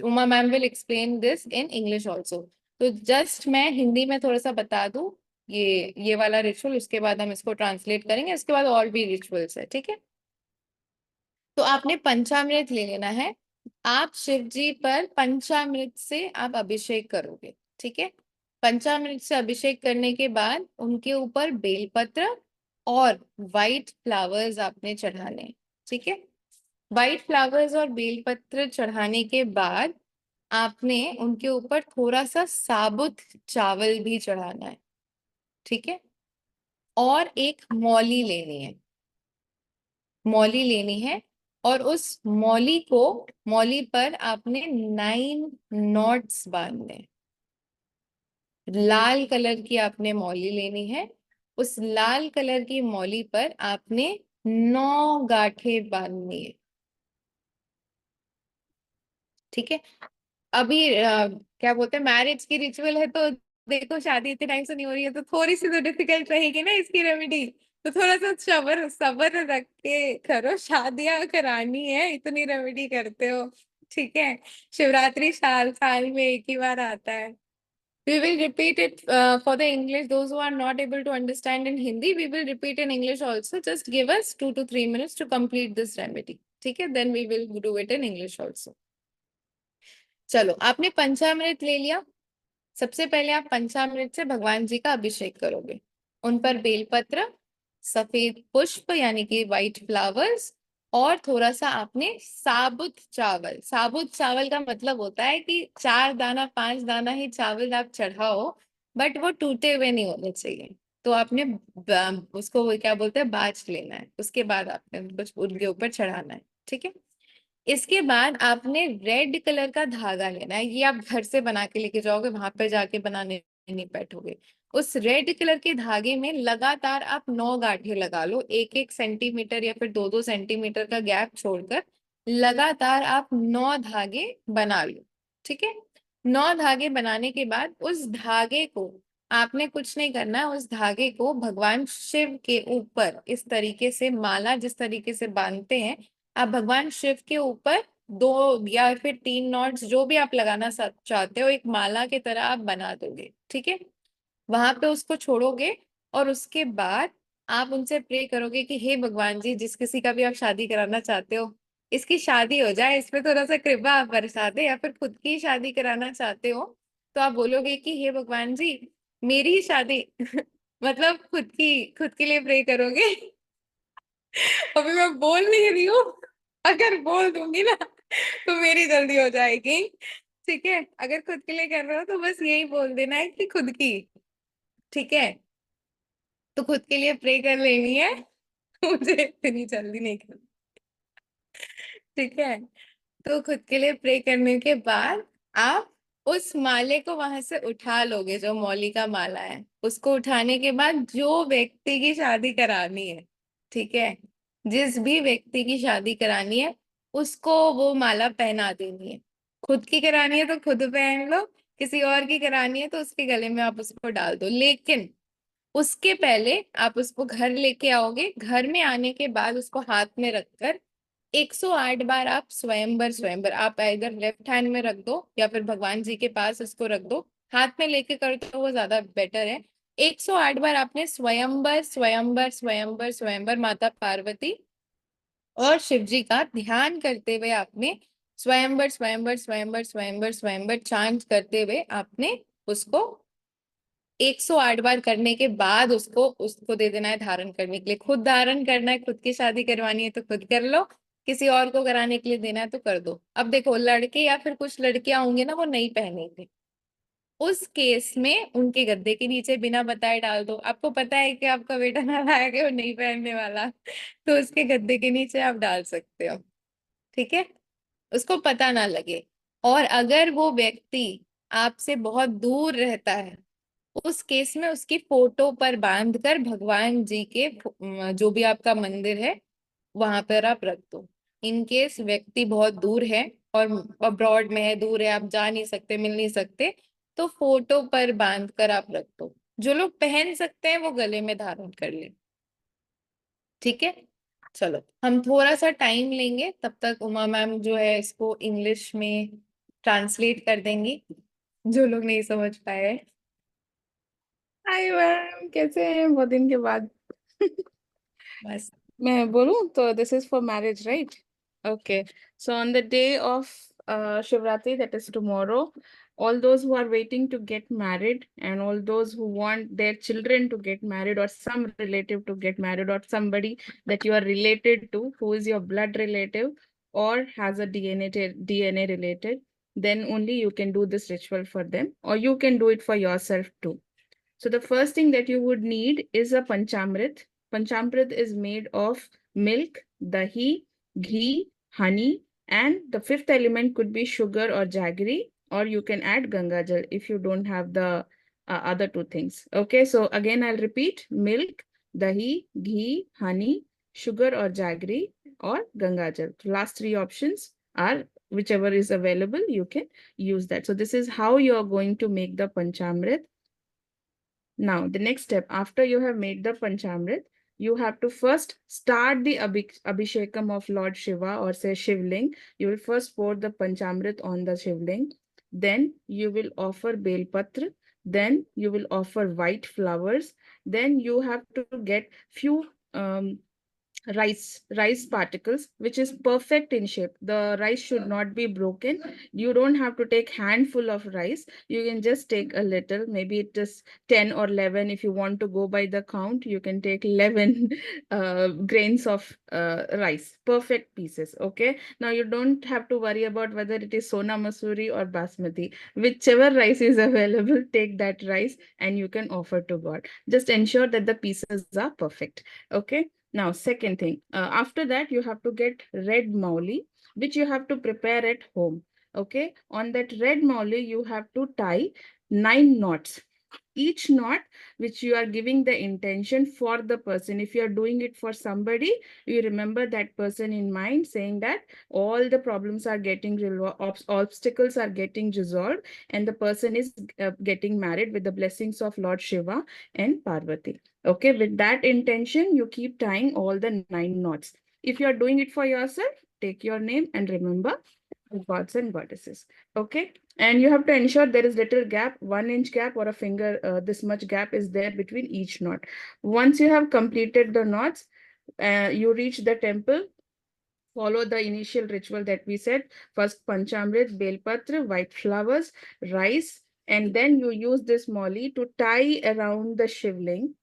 Uma ma'am will explain this in English also. तो जस्ट मैं हिंदी में थोड़ा सा बता दूं ये वाला रिचुअल, उसके बाद हम इसको ट्रांसलेट करेंगे, उसके बाद और भी रिचुअल्स है। ठीक है। तो आपने पंचामृत ले लेना है, आप शिव जी पर पंचामृत से आप अभिषेक करोगे। ठीक है। पंचामृत से अभिषेक करने के बाद उनके ऊपर बेलपत्र और वाइट फ्लावर्स आपने चढ़ाने हैं। ठीक है। वाइट फ्लावर्स और बेलपत्र चढ़ाने के बाद आपने उनके ऊपर थोड़ा सा साबुत चावल भी चढ़ाना है। ठीक है। और एक मौली लेनी है, मौली लेनी है, और उस मौली पर आपने 9 नॉट्स बांधने हैं। लाल कलर की आपने मौली लेनी है, उस लाल कलर की मौली पर आपने 9 गांठें बांधनी है। ठीक है। अभी क्या बोलते हैं, मैरिज की रिचुअल है तो देखो, शादी इतने टाइम से नहीं हो रही है तो थोड़ी सी तो डिफिकल्ट रहेगी ना इसकी रेमेडी। तो थोड़ा सा सबर सबर रख के करो, शादियां करानी है, इतनी रेमेडी करते हो। ठीक है। शिवरात्रि साल साल में एक ही बार आता है। We will repeat it for the English. Those who are not able to understand in Hindi, we will repeat in English also. Just give us 2 to 3 minutes to complete this remedy. ठीक है, then we will do it in English also. चलो, आपने पंचामृत ले लिया। सबसे पहले आप पंचामृत से भगवान जी का अभिषेक करोगे। उन पर बेलपत्र, सफेद पुष्प यानी कि व्हाइट फ्लावर्स, और थोड़ा सा आपने साबुत चावल, साबुत चावल का मतलब होता है कि 4 दाना 5 दाना ही चावल आप चढ़ाओ, बट वो टूटे हुए नहीं होने चाहिए। तो आपने उसको वो क्या बोलते हैं, बाच लेना है, उसके बाद आपने उनके ऊपर चढ़ाना है। ठीक है। इसके बाद आपने रेड कलर का धागा लेना है, ये आप घर से बना के लेके जाओगे, वहां पर जाके बनाने नहीं बैठोगे। उस रेड कलर के धागे में लगातार आप 9 गांठें लगा लो, 1 1 सेंटीमीटर या फिर 2 2 सेंटीमीटर का गैप छोड़कर लगातार आप 9 धागे बना लो। ठीक है। 9 धागे बनाने के बाद उस धागे को आपने कुछ नहीं करना है, उस धागे को भगवान शिव के ऊपर इस तरीके से, माला जिस तरीके से बांधते हैं, आप भगवान शिव के ऊपर 2 या फिर 3 नॉट्स जो भी आप लगाना चाहते हो, एक माला की तरह आप बना दोगे, ठीक है। वहां पे उसको छोड़ोगे और उसके बाद आप उनसे प्रे करोगे कि हे भगवान जी, जिस किसी का भी आप शादी कराना चाहते हो, इसकी शादी हो जाए, इसमें थोड़ा सा कृपा आप बरसा दे। या फिर खुद की शादी कराना चाहते हो तो आप बोलोगे कि हे भगवान जी, मेरी ही शादी मतलब खुद के लिए प्रे करोगे। अभी मैं बोल नहीं रही हूँ, अगर बोल दूंगी ना तो मेरी जल्दी हो जाएगी, ठीक है। अगर खुद के लिए कर रहे हो तो बस यही बोल देना है कि खुद की, ठीक है। तो खुद के लिए प्रे कर लेनी है। मुझे इतनी जल्दी नहीं कर, ठीक है। तो खुद के लिए प्रे करने के बाद आप उस माले को वहां से उठा लोगे, जो मौली का माला है उसको उठाने के बाद जो व्यक्ति की शादी करानी है, ठीक है, जिस भी व्यक्ति की शादी करानी है उसको वो माला पहना देनी है। खुद की करानी है तो खुद पहन लो, किसी और की करानी है तो उसके गले में आप उसको डाल दो। लेकिन उसके पहले आप उसको घर लेके आओगे, घर में आने के बाद उसको हाथ में रखकर 108 बार आप स्वयंवर स्वयंवर, आप इधर लेफ्ट हैंड में रख दो या फिर भगवान जी के पास इसको रख दो, हाथ में लेके करो तो वो ज्यादा बेटर है। 108 बार आपने स्वयंवर स्वयंवर स्वयंवर स्वयंवर माता पार्वती और शिव जी का ध्यान करते हुए आपने स्वयंवर स्वयंवर स्वयंवर स्वयंवर स्वयंवर चांट करते हुए आपने उसको 108 बार करने के बाद उसको उसको दे देना है धारण करने के लिए। खुद धारण करना है, खुद की शादी करवानी है तो खुद कर लो, किसी और को कराने के लिए देना है तो कर दो। अब देखो, लड़के या फिर कुछ लड़कियां होंगे ना, वो नहीं पहनेंगे, उस केस में उनके गद्दे के नीचे बिना बताए डाल दो। आपको पता है कि आपका बेटा नालायक है, वो नहीं पहनने वाला, तो उसके गद्दे के नीचे आप डाल सकते हो, ठीक है, उसको पता ना लगे। और अगर वो व्यक्ति आपसे बहुत दूर रहता है, उस केस में उसकी फोटो पर बांधकर भगवान जी के जो भी आपका मंदिर है वहां पर आप रख दो। इन केस व्यक्ति बहुत दूर है और अब्रॉड में है, दूर है, आप जा नहीं सकते, मिल नहीं सकते, तो फोटो पर बांध कर आप रख दो। जो लोग पहन सकते हैं वो गले में धारण कर ले, ठीक है। चलो हम थोड़ा सा टाइम लेंगे, तब तक उमा मैम जो है इसको इंग्लिश में ट्रांसलेट कर देंगी, जो लोग नहीं समझ पाए। हाय मैम, कैसे हैं बहुत दिन के बाद। बस मैं बोलूं तो this is for marriage, right? Okay, so on the day of Shivratri, that is tomorrow, all those who are waiting to get married and all those who want their children to get married or some relative to get married or somebody that you are related to who is your blood relative or has a DNA related, then only you can do this ritual for them or you can do it for yourself too. So the first thing that you would need is a panchamrit. Panchamrit is made of milk, dahi, ghee, honey, and the fifth element could be sugar or jaggery, or you can add Ganga Jal if you don't have the other two things. Okay, so again I'll repeat: milk, dahi, ghee, honey, sugar or jaggery, or Ganga Jal. Last three options are whichever is available, you can use that. So this is how you are going to make the panchamrit. Now, the next step, after you have made the Panchamrit, you have to first start the Abhishekam of Lord Shiva or say Shivling. You will first pour the Panchamrit on the Shivling. Then you will offer Belpatra. Then you will offer white flowers. Then you have to get few rice particles which is perfect in shape. The rice should not be broken. You don't have to take handful of rice. You can just take a little, maybe it is 10 or 11. If you want to go by the count, you can take 11 grains of rice, perfect pieces. Okay, now you don't have to worry about whether it is Sona Masuri or Basmati. Whichever rice is available, take that rice and you can offer to God. Just ensure that the pieces are perfect. Okay, now, second thing, after that, you have to get red mauli, which you have to prepare at home. Okay, on that red mauli, you have to tie 9 knots. Each knot which you are giving the intention for the person. If you are doing it for somebody, you remember that person in mind, saying that all the problems are getting resolved, obstacles are getting resolved, and the person is getting married with the blessings of Lord Shiva and Parvati. Okay, with that intention, you keep tying all the 9 knots. If you are doing it for yourself, take your name and remember gods and goddesses. Okay. And you have to ensure there is little gap, 1 inch gap or a finger, this much gap is there between each knot. Once you have completed the knots, you reach the temple. Follow the initial ritual that we said. First Panchamrit, Belpatra, white flowers, rice, and then you use this molly to tie around the shivling.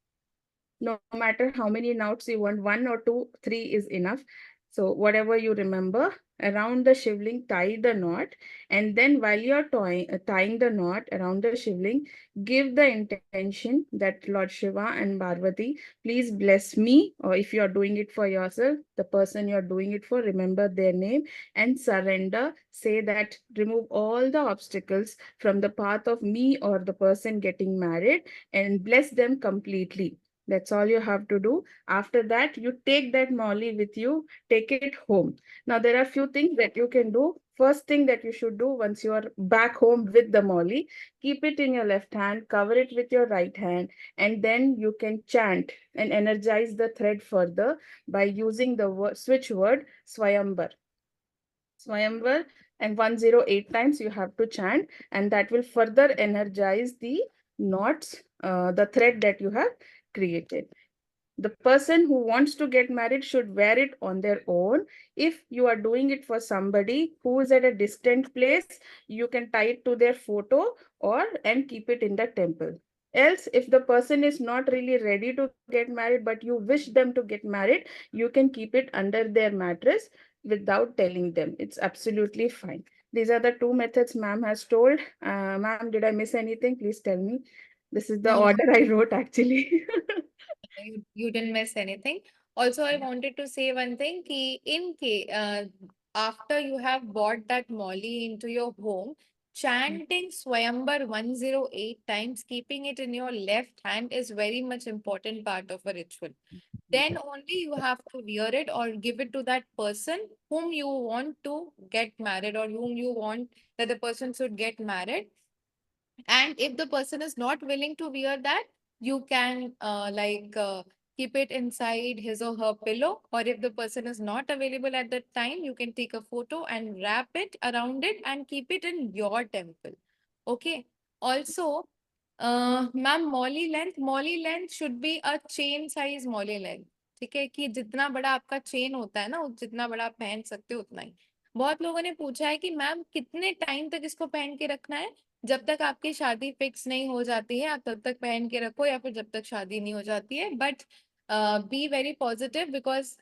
No matter how many knots you want, 1 or 2, 3 is enough. So whatever you remember, around the shivling, tie the knot. And then while you're tying the knot around the shivling, give the intention that Lord Shiva and Parvati, please bless me. Or if you're doing it for yourself, the person you're doing it for, remember their name and surrender. Say that remove all the obstacles from the path of me or the person getting married and bless them completely. That's all you have to do. After that, you take that molly with you, take it home. Now, there are few things that you can do. First thing that you should do once you are back home with the molly, keep it in your left hand, cover it with your right hand, and then you can chant and energize the thread further by using the switch word Swayambar. Swayamvar, and 108 times you have to chant, and that will further energize the knots, the thread that you have created. The person who wants to get married should wear it on their own. If you are doing it for somebody who is at a distant place, you can tie it to their photo or and keep it in the temple. Else, if the person is not really ready to get married, but you wish them to get married, you can keep it under their mattress without telling them. It's absolutely fine. These are the two methods ma'am has told. Ma'am, did I miss anything? Please tell me. This is the No, order I wrote actually. you didn't miss anything. Also, I wanted to say one thing ki in case after you have bought that molly into your home, chanting Swayambar 108 times, keeping it in your left hand is very much important part of a ritual. Then only you have to wear it or give it to that person whom you want to get married or whom you want that the person should get married. And if the person is not willing to wear that, you can keep it inside his or her pillow. Or if the person is not available at that time, you can take a photo and wrap it around it and keep it in your temple. Okay. Also, ma'am, molly length should be a chain size molly length. ठीक है कि जितना बड़ा आपका चेन होता है ना, जितना बड़ा आप पहन सकते हो उतना ही। बहुत लोगों ने पूछा है कि मैम कितने टाइम तक इसको पहन के रखना है। जब तक आपकी शादी फिक्स नहीं हो जाती है आप तब तक पहन के रखो, या फिर जब तक शादी नहीं हो जाती है। But be very positive, because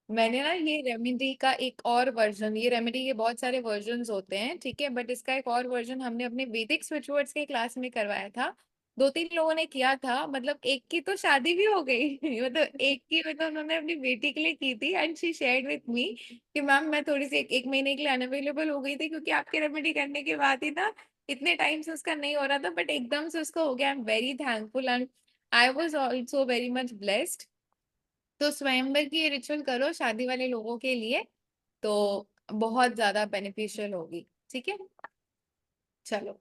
मैंने ना ये रेमेडी का एक और वर्जन, ये रेमेडी के बहुत सारे वर्जन्स होते हैं, ठीक है, बट इसका एक और वर्जन हमने अपने वैदिक स्विच वर्ड्स के क्लास में करवाया था। 2-3 लोगों ने किया था, मतलब एक की तो शादी भी हो गई मतलब एक की मतलब उन्होंने अपनी बेटी के लिए की थी and she shared with me कि मैम मैं थोड़ी सी एक महीने के लिए अनअवेलेबल हो गई थी क्योंकि आपके रेमेडी करने के बाद ही ना इतने टाइम से उसका नहीं हो रहा था, बट एकदम से उसका हो गया। I am very thankful and I was also very much blessed. तो स्वयंवर की ये रिचुअल करो शादी वाले लोगों के लिए, तो बहुत ज्यादा बेनिफिशियल होगी। ठीक है, चलो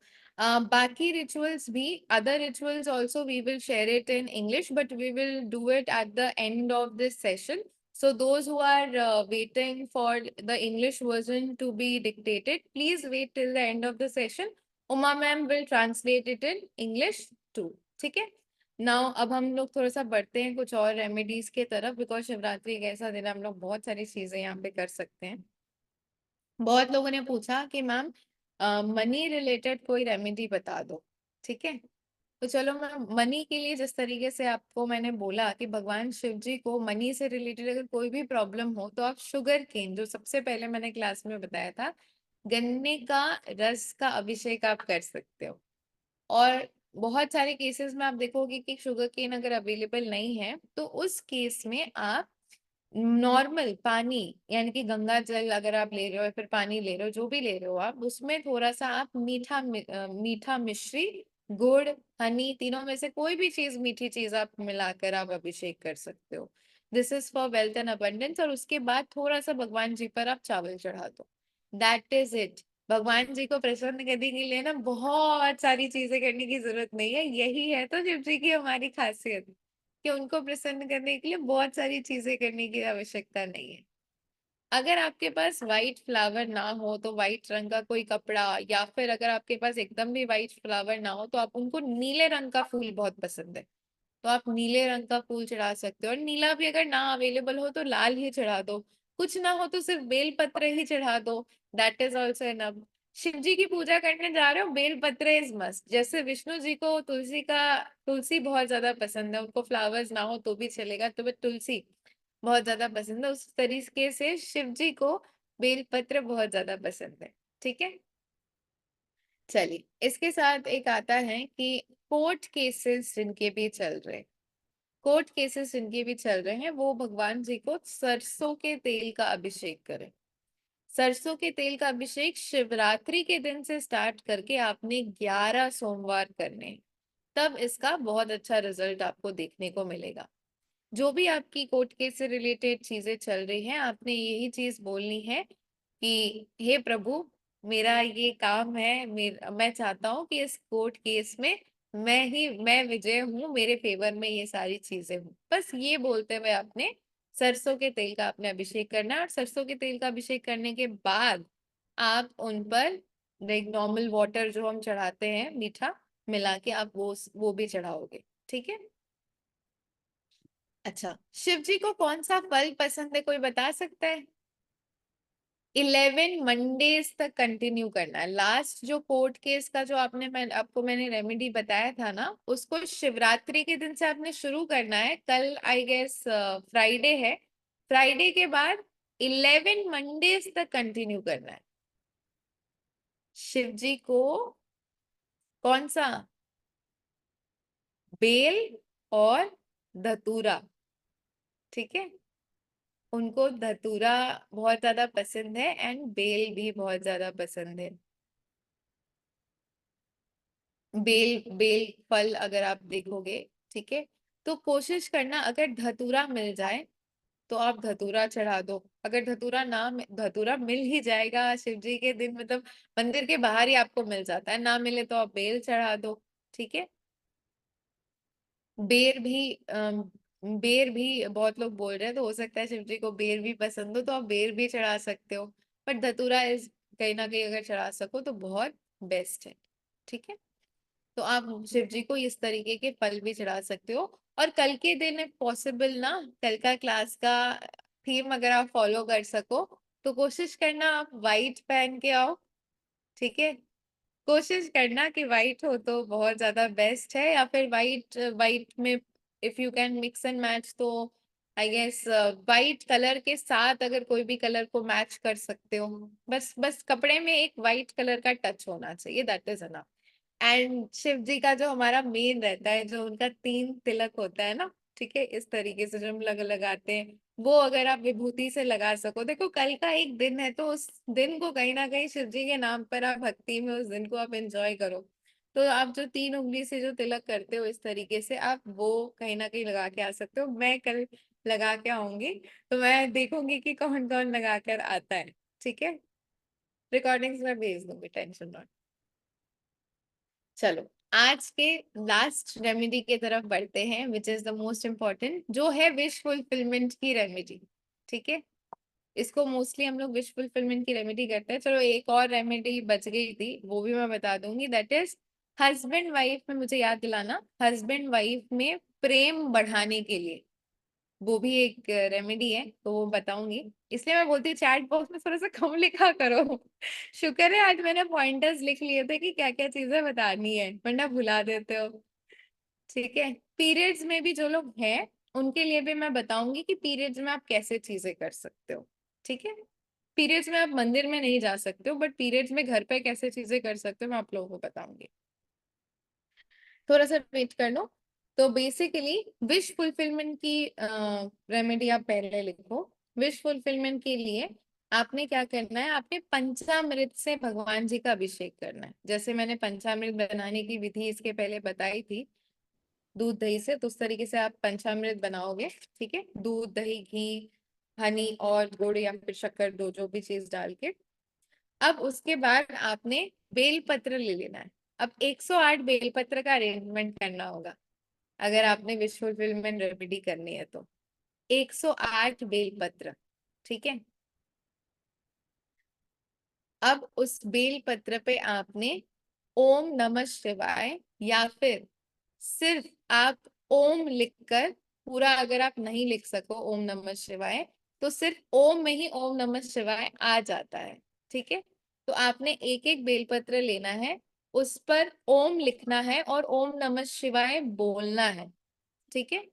बाकी रिचुअल्स भी, other rituals also we will share it in English but we will do it at the end of this session. So those who are waiting for the English version to be dictated, please wait till the end of the session. Uma ma'am will translate it in English too. ठीक है, नाउ अब हम लोग थोड़ा सा बढ़ते हैं कुछ और रेमेडीज के तरफ, बिकॉज शिवरात्रि एक ऐसा दिन है हम लोग बहुत सारी चीजें यहाँ पे कर सकते हैं। बहुत लोगों ने पूछा कि मैम मनी रिलेटेड कोई रेमेडी बता दो। ठीक है, तो चलो मैं मनी के लिए, जिस तरीके से आपको मैंने बोला कि भगवान शिव जी को मनी से रिलेटेड अगर कोई भी प्रॉब्लम हो तो आप शुगर केन, जो सबसे पहले मैंने क्लास में बताया था, गन्ने का रस का अभिषेक आप कर सकते हो। और बहुत सारे केसेस में आप देखोगे कि शुगर केन अगर अवेलेबल नहीं है तो उस केस में आप नॉर्मल पानी, यानी कि गंगा जल अगर आप ले रहे हो या फिर पानी ले रहे हो, जो भी ले रहे हो आप, उसमें थोड़ा सा आप मीठा मिश्री, गुड़, हनी, तीनों में से कोई भी चीज, मीठी चीज आप मिलाकर आप अभिषेक कर सकते हो। This is for wealth and abundance. और उसके बाद थोड़ा सा भगवान जी पर आप चावल चढ़ा दो। That is it. भगवान जी को प्रसन्न करने के लिए ना बहुत सारी चीजें करने की जरूरत नहीं है, यही है तो शिव जी की हमारी खासियत कि उनको प्रसन्न करने के लिए बहुत सारी चीजें करने की आवश्यकता नहीं है। अगर आपके पास व्हाइट फ्लावर ना हो तो व्हाइट रंग का कोई कपड़ा, या फिर अगर आपके पास एकदम भी व्हाइट फ्लावर ना हो तो आप उनको नीले रंग का फूल बहुत पसंद है तो आप नीले रंग का फूल चढ़ा सकते हो। और नीला भी अगर ना अवेलेबल हो तो लाल ही चढ़ा दो। कुछ ना हो तो सिर्फ बेल पत्र ही चढ़ा दो, that is also enough. Shiv ji की पूजा करने जा रहे हो, बेल पत्र इज मस्ट। जैसे विष्णु जी को तुलसी बहुत ज्यादा पसंद है, उनको फ्लावर्स ना हो तो भी चलेगा, तो वे तुलसी बहुत ज्यादा पसंद है, उस तरीके से शिव जी को बेल पत्र बहुत ज्यादा पसंद है। ठीक है, चलिए इसके साथ एक आता है कि कोर्ट केसेस जिनके भी चल रहे, कोर्ट केसेस जिनके भी चल रहे हैं वो भगवान जी को सरसों के तेल का अभिषेक करें। सरसों के तेल का अभिषेक शिवरात्रि के दिन से स्टार्ट करके आपने 11 सोमवार करने हैं। तब इसका बहुत अच्छा रिजल्ट आपको देखने को मिलेगा। जो भी आपकी कोर्ट केस से रिलेटेड चीजें चल रही हैं, आपने यही चीज बोलनी है कि हे प्रभु, मेरा ये काम है, मैं चाहता हूँ कि इस कोर्ट केस में मैं विजय हूँ, मेरे फेवर में ये सारी चीजें हूँ। बस ये बोलते हुए आपने सरसों के तेल का आपने अभिषेक करना है। और सरसों के तेल का अभिषेक करने के बाद आप उन पर लाइक नॉर्मल वाटर जो हम चढ़ाते हैं मीठा मिला के आप वो भी चढ़ाओगे। ठीक है। अच्छा, शिव जी को कौन सा फल पसंद है, कोई बता सकता है? 11 मंडेज तक कंटिन्यू करना है। लास्ट जो कोर्ट केस का जो आपको मैंने रेमेडी बताया था ना, उसको शिवरात्रि के दिन से आपने शुरू करना है। कल आई गेस फ्राइडे है, फ्राइडे के बाद 11 मंडेज तक कंटिन्यू करना है। शिव जी को कौन सा? बेल और धतूरा। ठीक है, उनको धतूरा बहुत ज्यादा पसंद है एंड बेल भी बहुत ज्यादा पसंद है। बेल बेल फल अगर आप देखोगे, ठीक है, तो कोशिश करना अगर धतूरा मिल जाए तो आप धतूरा चढ़ा दो। अगर धतूरा मिल ही जाएगा शिव जी के दिन, मतलब मंदिर के बाहर ही आपको मिल जाता है, ना मिले तो आप बेल चढ़ा दो। ठीक है। बेर भी बेर भी बहुत लोग बोल रहे हैं, तो हो सकता है शिव जी को बेर भी पसंद हो तो आप बेर भी चढ़ा सकते हो। बट धतूरा इस कहीं ना कहीं अगर चढ़ा सको तो बहुत बेस्ट है। ठीक है, तो आप शिव जी को इस तरीके के फल भी चढ़ा सकते हो। और कल के दिन पॉसिबल ना, कल का क्लास का थीम अगर आप फॉलो कर सको तो कोशिश करना आप व्हाइट पहन के आओ। ठीक है, कोशिश करना कि व्हाइट हो तो बहुत ज्यादा बेस्ट है, या फिर व्हाइट व्हाइट में if you can mix and match तो आई गेस व्हाइट कलर के साथ अगर कोई भी कलर को मैच कर सकते हो। बस बस कपड़े में एक व्हाइट कलर का टच होना चाहिए, that is enough. And Shiv ji का जो हमारा मेन रहता है, जो उनका 3 तिलक होता है ना, ठीक है, इस तरीके से जो हम लगाते हैं, वो अगर आप विभूति से लगा सको। देखो कल का एक दिन है तो उस दिन को कहीं ना कहीं शिव जी के नाम पर आप भक्ति में उस दिन को आप एंजॉय करो। तो आप जो 3 उंगली से जो तिलक करते हो इस तरीके से आप वो कहीं ना कहीं लगा के आ सकते हो। मैं कल लगा के आऊंगी तो मैं देखूंगी कि कौन कौन लगा कर आता है। ठीक है, रिकॉर्डिंग्स में भेज दूंगी, टेंशन नॉट। चलो आज के लास्ट रेमेडी की तरफ बढ़ते हैं, which is the most important, जो है विश फुलफिलमेंट की रेमेडी। ठीक है, इसको मोस्टली हम लोग विश फुलफिलमेंट की रेमेडी करते हैं। चलो एक और रेमेडी बच गई थी, वो भी मैं बता दूंगी, दैट इज हस्बैंड वाइफ में, मुझे याद दिलाना, हस्बैंड वाइफ में प्रेम बढ़ाने के लिए वो भी एक रेमेडी है, तो वो बताऊंगी। इसलिए मैं बोलती हूँ चैट बॉक्स में थोड़ा सा कम लिखा करो। शुक्र है आज मैंने पॉइंटर्स लिख लिए थे कि क्या क्या चीजें बतानी है, वरना भुला देते हो। ठीक है, पीरियड्स में भी जो लोग हैं उनके लिए भी मैं बताऊंगी कि पीरियड्स में आप कैसे चीजें कर सकते हो। ठीक है, पीरियड्स में आप मंदिर में नहीं जा सकते हो, बट पीरियड्स में घर पे कैसे चीजें कर सकते हो मैं आप लोगों को बताऊंगी। थोड़ा सा वेट कर लो। तो बेसिकली विश फुलफिलमेंट की रेमेडी आप पहले लिखो। विश फुलफिलमेंट के लिए आपने क्या करना है, आपने पंचामृत से भगवान जी का अभिषेक करना है। जैसे मैंने पंचामृत बनाने की विधि इसके पहले बताई थी दूध दही से, तो उस तरीके से आप पंचामृत बनाओगे। ठीक है, दूध दही घी हनी और गुड़ या फिर शक्कर, दो जो भी चीज डाल के। अब उसके बाद आपने बेल पत्र ले लेना है। अब 108 बेल पत्र का अरेंजमेंट करना होगा अगर आपने विश फुलफिलमेंट रेमेडी करनी है तो। 108 बेल पत्र। ठीक है, अब उस बेल पत्र पे आपने ओम नमः शिवाय या फिर सिर्फ आप ओम लिखकर, पूरा अगर आप नहीं लिख सको ओम नमः शिवाय, तो सिर्फ ओम में ही ओम नमः शिवाय आ जाता है। ठीक है, तो आपने एक एक बेलपत्र लेना है, उस पर ओम लिखना है और ओम नमः शिवाय बोलना है। ठीक है,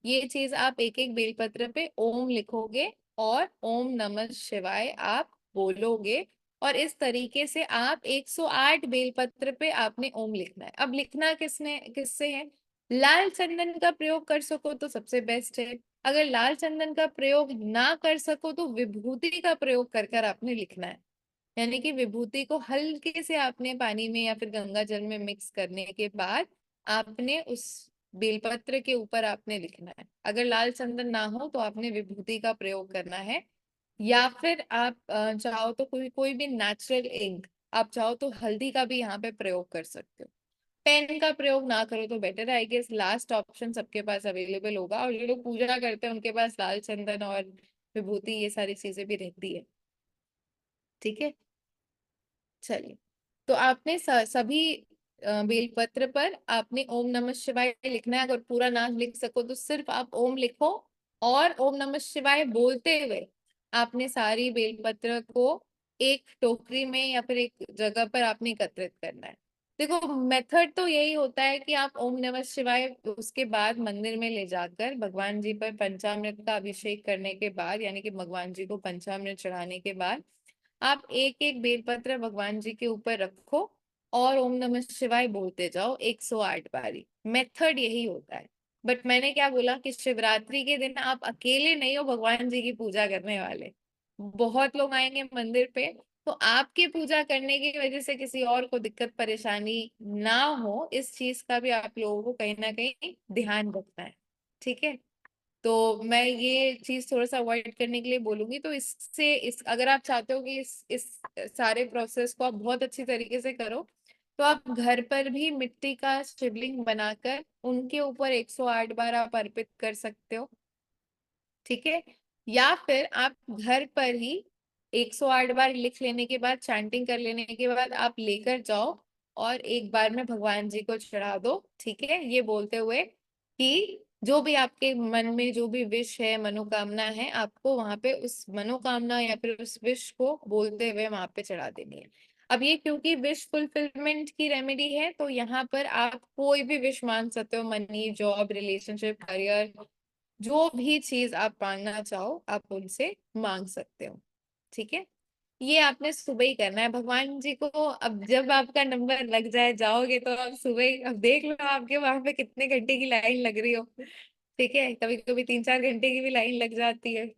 ये चीज आप एक एक बेलपत्र पे ओम लिखोगे और ओम नमः शिवाय आप बोलोगे, और इस तरीके से आप 108 बेलपत्र पे आपने ओम लिखना है। अब लिखना किससे है? लाल चंदन का प्रयोग कर सको तो सबसे बेस्ट है। अगर लाल चंदन का प्रयोग ना कर सको तो विभूति का प्रयोग कर कर आपने लिखना है। यानी कि विभूति को हल्के से आपने पानी में या फिर गंगा जल में मिक्स करने के बाद आपने उस बेलपत्र के ऊपर आपने लिखना है। अगर लाल चंदन ना हो तो आपने विभूति का प्रयोग करना है, या फिर आप चाहो तो कोई कोई भी नेचुरल इंक, आप चाहो तो हल्दी का भी यहाँ पे प्रयोग कर सकते हो। पेन का प्रयोग ना करो तो बेटर है, आई गेस लास्ट ऑप्शन सबके पास अवेलेबल होगा, और जो लोग पूजा करते हैं उनके पास लाल चंदन और विभूति ये सारी चीजें भी रहती है। ठीक है, चलिए, तो आपने सभी बेलपत्र पर आपने ओम नमः शिवाय लिखना है। अगर पूरा ना लिख सको तो सिर्फ आप ओम लिखो, और ओम नमः शिवाय बोलते हुए आपने सारी बेलपत्र को एक टोकरी में या फिर एक जगह पर आपने एकत्रित करना है। देखो, मेथड तो यही होता है कि आप ओम नमः शिवाय उसके बाद मंदिर में ले जाकर भगवान जी पर पंचामृत का अभिषेक करने के बाद, यानी कि भगवान जी को पंचामृत चढ़ाने के बाद आप एक एक बेलपत्र भगवान जी के ऊपर रखो और ओम नमः शिवाय बोलते जाओ 108 बारी। मेथड यही होता है। बट मैंने क्या बोला कि शिवरात्रि के दिन आप अकेले नहीं हो भगवान जी की पूजा करने वाले, बहुत लोग आएंगे मंदिर पे, तो आपके पूजा करने की वजह से किसी और को दिक्कत परेशानी ना हो, इस चीज का भी आप लोगों को कहीं ना कहीं ध्यान रखना है। ठीक है, तो मैं ये चीज थोड़ा सा अवॉइड करने के लिए बोलूंगी। तो इससे इस अगर आप चाहते हो कि इस सारे प्रोसेस को आप बहुत अच्छी तरीके से करो, तो आप घर पर भी मिट्टी का शिवलिंग बनाकर उनके ऊपर 108 बार आप अर्पित कर सकते हो। ठीक है, या फिर आप घर पर ही 108 बार लिख लेने के बाद, चैंटिंग कर लेने के बाद आप लेकर जाओ और एक बार में भगवान जी को चढ़ा दो। ठीक है, ये बोलते हुए कि जो भी आपके मन में जो भी विश है, मनोकामना है, आपको वहां पे उस मनोकामना या फिर उस विश को बोलते हुए वहां पे चढ़ा देनी है। अब ये क्योंकि विश फुलफिलमेंट की रेमेडी है, तो यहाँ पर आप कोई भी विश मांग सकते हो, मनी, जॉब, रिलेशनशिप, करियर, जो भी चीज आप मांगना चाहो आप उनसे मांग सकते हो। ठीक है, ये आपने सुबह ही करना है भगवान जी को। अब जब आपका नंबर लग जाए जाओगे तो आप सुबह ही, अब देख लो आपके वहां पे कितने घंटे की लाइन लग रही हो। ठीक है, कभी कभी 3-4 घंटे की भी लाइन लग जाती है।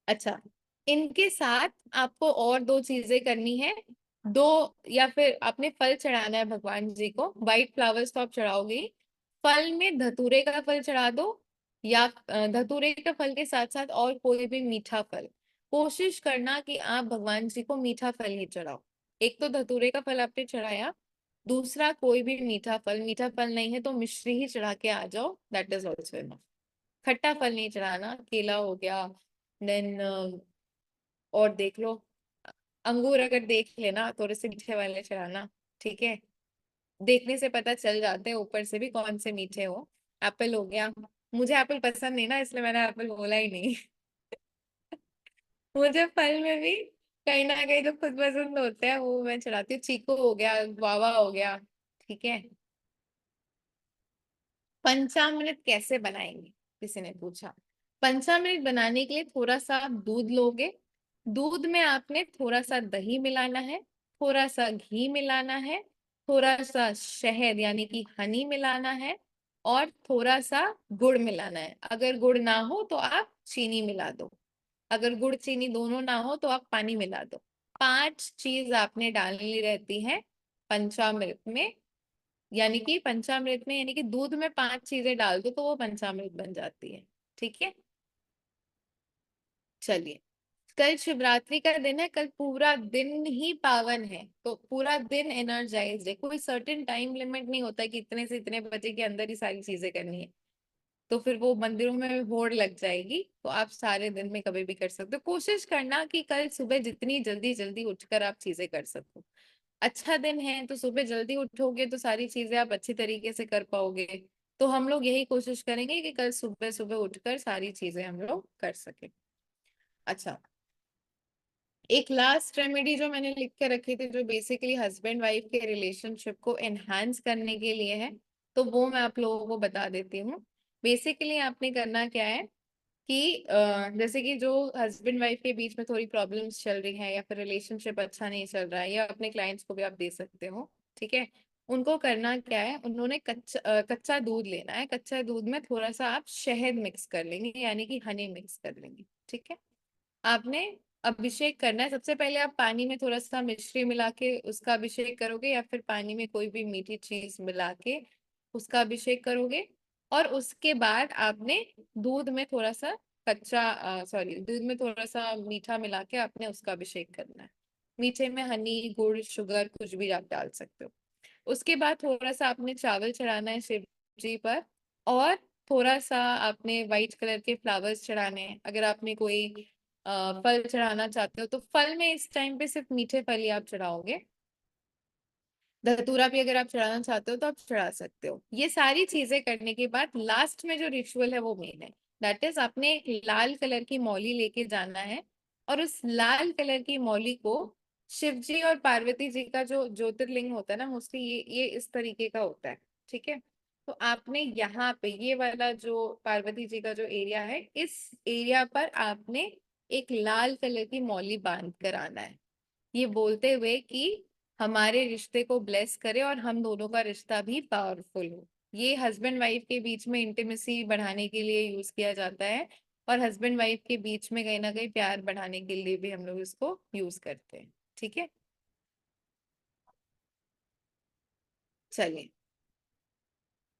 अच्छा, इनके साथ आपको और दो चीजें करनी है। दो, या फिर आपने फल चढ़ाना है भगवान जी को। व्हाइट फ्लावर्स तो आप चढ़ाओगे ही। फल में धतूरे का फल चढ़ा दो, या धतूरे का फल के साथ साथ और कोई भी मीठा फल। कोशिश करना कि आप भगवान जी को मीठा फल ही चढ़ाओ। एक तो धतूरे का फल आपने चढ़ाया, दूसरा कोई भी मीठा फल, मीठा फल नहीं है तो मिश्री ही चढ़ा के आ जाओ, दैट इज ऑल्सो इनफ। खट्टा फल नहीं चढ़ाना, केला हो गया, देन और देख लो, अंगूर अगर देख लेना थोड़े से मीठे वाले चढ़ाना। ठीक है, देखने से पता चल जाते हैं ऊपर से भी कौन से मीठे हो। एप्पल हो गया, मुझे एप्पल पसंद नहीं ना, इसलिए मैंने एप्पल बोला ही नहीं। मुझे फल में भी कहीं ना कहीं जो खुद पसंद होते हैं वो मैं चढ़ाती हूँ। चीकू हो गया, गुआवा हो गया। ठीक है, पंचामृत कैसे बनाएंगे किसी ने पूछा। पंचामृत बनाने के लिए थोड़ा सा आप दूध लोगे, दूध में आपने थोड़ा सा दही मिलाना है, थोड़ा सा घी मिलाना है, थोड़ा सा शहद यानी कि हनी मिलाना है, और थोड़ा सा गुड़ मिलाना है। अगर गुड़ ना हो तो आप चीनी मिला दो, अगर गुड़ चीनी दोनों ना हो तो आप पानी मिला दो। 5 चीज आपने डालनी रहती है पंचामृत में, यानी कि पंचामृत में, यानी कि दूध में 5 चीजें डाल दो तो वो पंचामृत बन जाती है। ठीक है, चलिए, कल शिवरात्रि का दिन है, कल पूरा दिन ही पावन है, तो पूरा दिन एनर्जाइज्ड है। कोई सर्टेन टाइम लिमिट नहीं होता कि इतने से इतने बजे के अंदर ही सारी चीजें करनी है। तो फिर वो मंदिरों में होड़ लग जाएगी। तो आप सारे दिन में कभी भी कर सकते हो। कोशिश करना कि कल सुबह जितनी जल्दी जल्दी उठकर आप चीजें कर सको। अच्छा दिन है तो सुबह जल्दी उठोगे तो सारी चीजें आप अच्छी तरीके से कर पाओगे। तो हम लोग यही कोशिश करेंगे कि कल सुबह सुबह उठकर सारी चीजें हम लोग कर सके। अच्छा, एक लास्ट रेमेडी जो मैंने लिख के रखी थी, जो बेसिकली हस्बैंड वाइफ के रिलेशनशिप को एनहांस करने के लिए है, तो वो मैं आप लोगों को बता देती हूँ। बेसिकली आपने करना क्या है कि जैसे कि जो हस्बैंड वाइफ के बीच में थोड़ी प्रॉब्लम्स चल रही है या फिर रिलेशनशिप अच्छा नहीं चल रहा है, या अपने क्लाइंट्स को भी आप दे सकते हो, ठीक है। उनको करना क्या है, उन्होंने कच्चा दूध लेना है। कच्चा दूध में थोड़ा सा आप शहद मिक्स कर लेंगे, यानी कि हनी मिक्स कर लेंगे, ठीक है। आपने अभिषेक करना है। सबसे पहले आप पानी में थोड़ा सा मिश्री मिला के उसका अभिषेक करोगे, या फिर पानी में कोई भी मीठी चीज मिला के उसका अभिषेक करोगे। और उसके बाद आपने दूध में थोड़ा सा दूध में थोड़ा सा मीठा मिला के आपने उसका अभिषेक करना है। मीठे में हनी, गुड़, शुगर कुछ भी आप डाल सकते हो। उसके बाद थोड़ा सा आपने चावल चढ़ाना है शिव जी पर। और थोड़ा सा आपने व्हाइट कलर के फ्लावर्स चढ़ाने हैं। अगर आपने कोई फल चढ़ाना चाहते हो तो फल में इस टाइम पे सिर्फ मीठे फल ही आप चढ़ाओगे। धतूरा भी अगर आप चढ़ाना चाहते हो तो आप चढ़ा सकते हो। ये सारी चीजें करने के बाद लास्ट में जो रिचुअल है वो मेन है। दैट इज, आपने एक लाल कलर की मौली लेके जाना है। और उस लाल कलर की मौली को शिव जी और पार्वती जी का जो ज्योतिर्लिंग होता है ना, मोस्टली ये इस तरीके का होता है, ठीक है। तो आपने यहाँ पे ये वाला जो पार्वती जी का जो एरिया है, इस एरिया पर आपने एक लाल कलर की मौली बांध कर आना है, ये बोलते हुए कि हमारे रिश्ते को ब्लेस करे और हम दोनों का रिश्ता भी पावरफुल हो। ये हस्बैंड वाइफ के बीच में इंटीमेसी बढ़ाने के लिए यूज किया जाता है। और हस्बैंड वाइफ के बीच में कहीं ना कहीं प्यार बढ़ाने के लिए भी हम लोग इसको यूज करते हैं, ठीक है। चलिए,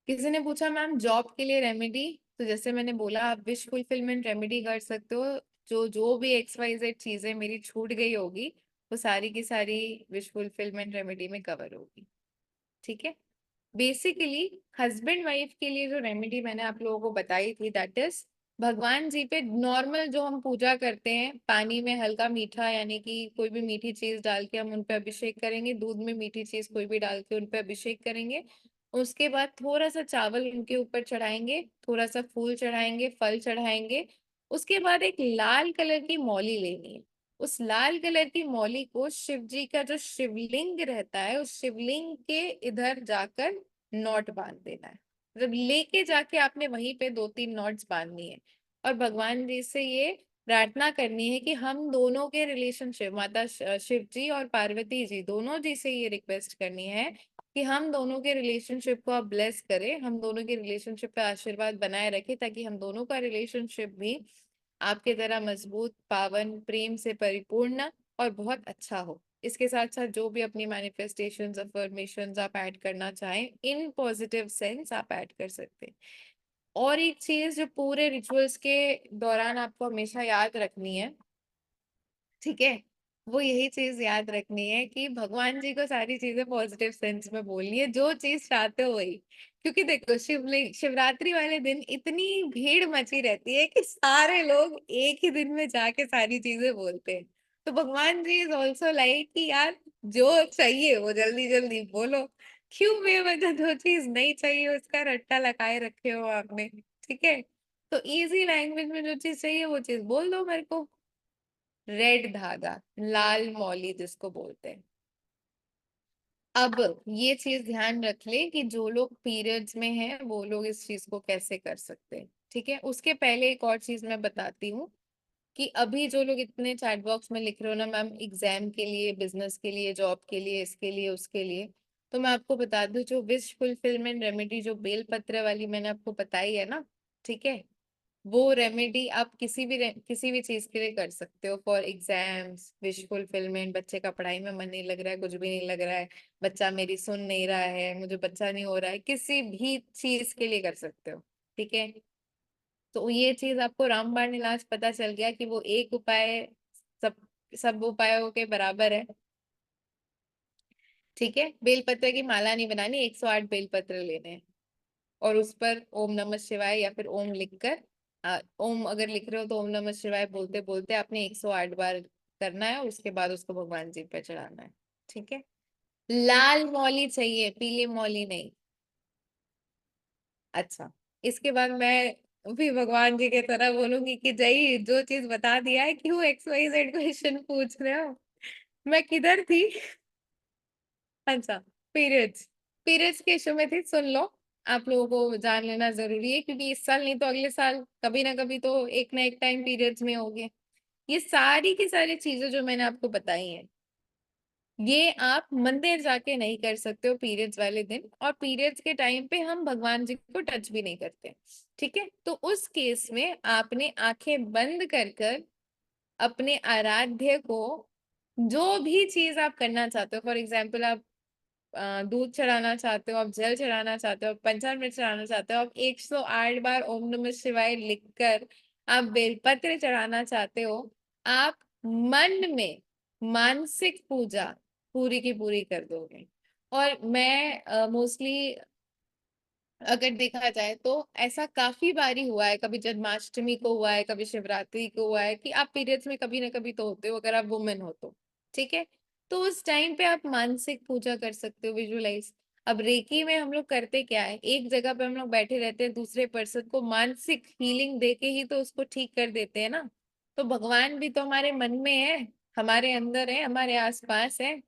किसी ने पूछा मैम जॉब के लिए रेमेडी, तो जैसे मैंने बोला आप विश फुलफिलमेंट रेमेडी कर सकते हो। जो जो भी XYZ चीजें मेरी छूट गई होगी, वो सारी की सारी विश फुलफिलमेंट रेमेडी में कवर होगी, ठीक है। बेसिकली हस्बैंड वाइफ के लिए जो रेमेडी मैंने आप लोगों को बताई थी, दैट इज भगवान जी पे नॉर्मल जो हम पूजा करते हैं, पानी में हल्का मीठा यानी कि कोई भी मीठी चीज डाल के हम उन पे अभिषेक करेंगे, दूध में मीठी चीज कोई भी डाल के उन पे अभिषेक करेंगे। उसके बाद थोड़ा सा चावल उनके ऊपर चढ़ाएंगे, थोड़ा सा फूल चढ़ाएंगे, फल चढ़ाएंगे। उसके बाद एक लाल कलर की मौली लेनी है। उस लाल कलर की मौली को शिव जी का जो शिवलिंग रहता है, उस शिवलिंग के इधर जाकर नॉट बांध देना है। मतलब लेके जाके आपने वहीं पे 2-3 नॉट्स बांधनी है। और भगवान जी से ये प्रार्थना करनी है कि हम दोनों के रिलेशनशिप, माता शिव जी और पार्वती जी दोनों जी से ये रिक्वेस्ट करनी है कि हम दोनों के रिलेशनशिप को आप ब्लेस करें, हम दोनों के रिलेशनशिप पे आशीर्वाद बनाए रखें, ताकि हम दोनों का रिलेशनशिप भी आपके तरह मजबूत, पावन, प्रेम से परिपूर्ण और बहुत अच्छा हो। इसके साथ साथ जो भी अपनी मैनिफेस्टेशंस, अफर्मेशंस आप ऐड करना चाहें इन पॉजिटिव सेंस, आप ऐड कर सकते हैं। और एक चीज जो पूरे रिचुअल्स के दौरान आपको हमेशा याद रखनी है, ठीक है, वो यही चीज याद रखनी है कि भगवान जी को सारी चीजें पॉजिटिव सेंस में बोलनी है, जो चीज चाहते हो वही। क्योंकि देखो शिवरात्रि वाले दिन इतनी भीड़ मची रहती है कि सारे लोग एक ही दिन में जाके सारी चीजें बोलते हैं। तो भगवान जी इज ऑल्सो लाइक कि यार जो चाहिए वो जल्दी जल्दी बोलो। क्यों बेवजह जो चीज नहीं चाहिए उसका रट्टा लगाए रखे हो आपने, ठीक है। तो इजी लैंग्वेज में जो चीज चाहिए वो चीज बोल दो मेरे को। रेड धागा, लाल मौली जिसको बोलते हैं। अब ये चीज ध्यान रख ले कि जो लोग पीरियड्स में हैं वो लोग इस चीज को कैसे कर सकते हैं, ठीक है। उसके पहले एक और चीज मैं बताती हूँ कि अभी जो लोग इतने चैट बॉक्स में लिख रहे हो ना मैम, एग्जाम के लिए, बिजनेस के लिए, जॉब के लिए, इसके लिए, उसके लिए, तो मैं आपको बता दूं जो विश फुलफिलमेंट रेमेडी जो बेल पत्र वाली मैंने आपको बताई है ना, ठीक है, वो रेमेडी आप किसी भी चीज के लिए कर सकते हो। फॉर एग्जाम्स, विश फुलफिलमेंट, बच्चे का पढ़ाई में मन नहीं लग रहा है, कुछ भी नहीं लग रहा है, बच्चा मेरी सुन नहीं रहा है, मुझे बच्चा नहीं हो रहा है, किसी भी चीज के लिए कर सकते हो, ठीक है। तो ये चीज आपको रामबाण इलाज पता चल गया कि वो एक उपाय सब सब उपायों के बराबर है, ठीक है। बेलपत्र की माला नहीं बनानी, 108 बेलपत्र लेने हैं। और उस पर ओम नमः शिवाय या फिर ओम लिखकर ओम अगर लिख रहे हो तो ओम नमः शिवाय बोलते बोलते आपने 108 बार करना है, उसके बाद उसको भगवान जी पे चढ़ाना है। ठीक है, लाल मौली चाहिए, पीली मौली नहीं। अच्छा, इसके बाद मैं भी भगवान जी की तरह बोलूंगी कि जय जो चीज बता दिया है, क्यों XYZ क्वेश्चन पूछ रहे हो, मैं किधर थी? अच्छा, पीरियड्स, पीरियड्स के इशू में थी, सुन लो। आप लोगों को जान लेना जरूरी है, क्योंकि इस साल नहीं तो अगले साल कभी ना कभी तो एक ना एक टाइम पीरियड्स में होगे। ये सारी की सारी चीजें जो मैंने आपको बताई हैं, ये आप मंदिर जाके नहीं कर सकते हो पीरियड्स वाले दिन, और पीरियड्स के टाइम पे हम भगवान जी को टच भी नहीं करते। ठीक है, तो उस केस में आपने आंखें बंद कर कर अपने आराध्य को जो भी चीज आप करना चाहते हो, फॉर एग्जाम्पल आप दूध चढ़ाना चाहते हो, आप जल चढ़ाना चाहते हो, आप पंचामृत चढ़ाना चाहते हो, आप 108 बार ओम नमः शिवाय लिखकर आप बेलपत्र चढ़ाना चाहते हो, आप मन में मानसिक पूजा पूरी की पूरी कर दोगे। और मैं मोस्टली अगर देखा जाए तो ऐसा काफी बारी हुआ है, कभी जन्माष्टमी को हुआ है, कभी शिवरात्रि को हुआ है, कि आप पीरियड्स में कभी ना कभी तो होते हो अगर आप वुमेन हो तो। ठीक है, तो उस टाइम पे आप मानसिक पूजा कर सकते हो, विजुलाइज। अब रेकी में हम लोग करते क्या है, एक जगह पे हम लोग बैठे रहते हैं, दूसरे पर्सन को मानसिक हीलिंग देके ही तो उसको ठीक कर देते हैं ना। तो भगवान भी तो हमारे मन में है, हमारे अंदर है, हमारे आसपास है।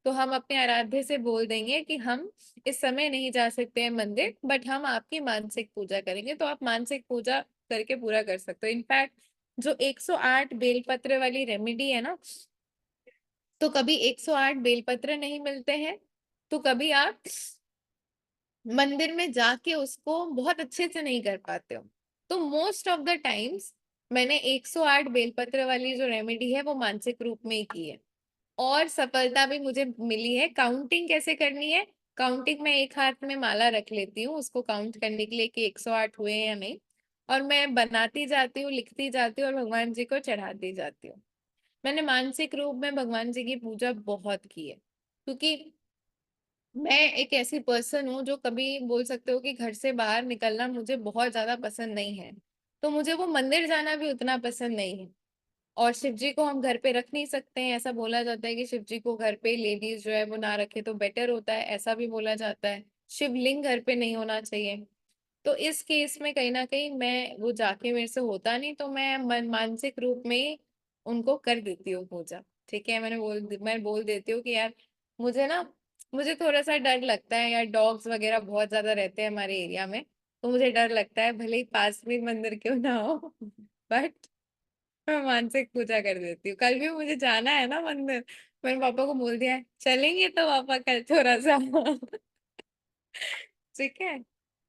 तो हम अपने आराध्य से बोल देंगे कि हम इस समय नहीं जा सकते हैं मंदिर, बट हम आपकी मानसिक पूजा करेंगे, तो आप मानसिक पूजा करके पूरा कर सकते हो। इनफैक्ट जो 108 बेलपत्र वाली रेमेडी है ना, तो कभी 108 बेलपत्र नहीं मिलते हैं, तो कभी आप मंदिर में जाके उसको बहुत अच्छे से नहीं कर पाते हो, तो मोस्ट ऑफ द टाइम्स मैंने 108 बेलपत्र वाली जो रेमेडी है वो मानसिक रूप में ही की है, और सफलता भी मुझे मिली है। काउंटिंग कैसे करनी है, काउंटिंग में एक हाथ में माला रख लेती हूँ उसको काउंट करने के लिए कि 108 हुए हैं या नहीं, और मैं बनाती जाती हूँ, लिखती जाती हूँ, और भगवान जी को चढ़ाती जाती हूँ। मैंने मानसिक रूप में भगवान जी की पूजा बहुत की है, क्योंकि मैं एक ऐसी पर्सन हूँ जो कभी बोल सकते हो कि घर से बाहर निकलना मुझे बहुत ज्यादा पसंद नहीं है, तो मुझे वो मंदिर जाना भी उतना पसंद नहीं है। और शिव जी को हम घर पे रख नहीं सकते हैं, ऐसा बोला जाता है कि शिव जी को घर पे लेडीज जो है वो ना रखे तो बेटर होता है, ऐसा भी बोला जाता है। शिवलिंग घर पे नहीं होना चाहिए। तो इस केस में कहीं ना कहीं मैं वो जाके मेरे से होता नहीं, तो मैं मानसिक रूप में ही उनको कर देती हूँ पूजा। ठीक है, मैं बोल देती हूँ कि यार मुझे ना, मुझे थोड़ा सा डर लगता है यार, डॉग्स वगैरह बहुत ज्यादा रहते हैं हमारे एरिया में, तो मुझे डर लगता है, भले ही पास में मंदिर क्यों ना हो, बट मैं मानसिक पूजा कर देती हूँ। कल भी मुझे जाना है ना मंदिर, मैंने पापा को बोल दिया है चलेंगे, तो पापा कल थोड़ा सा ठीक है,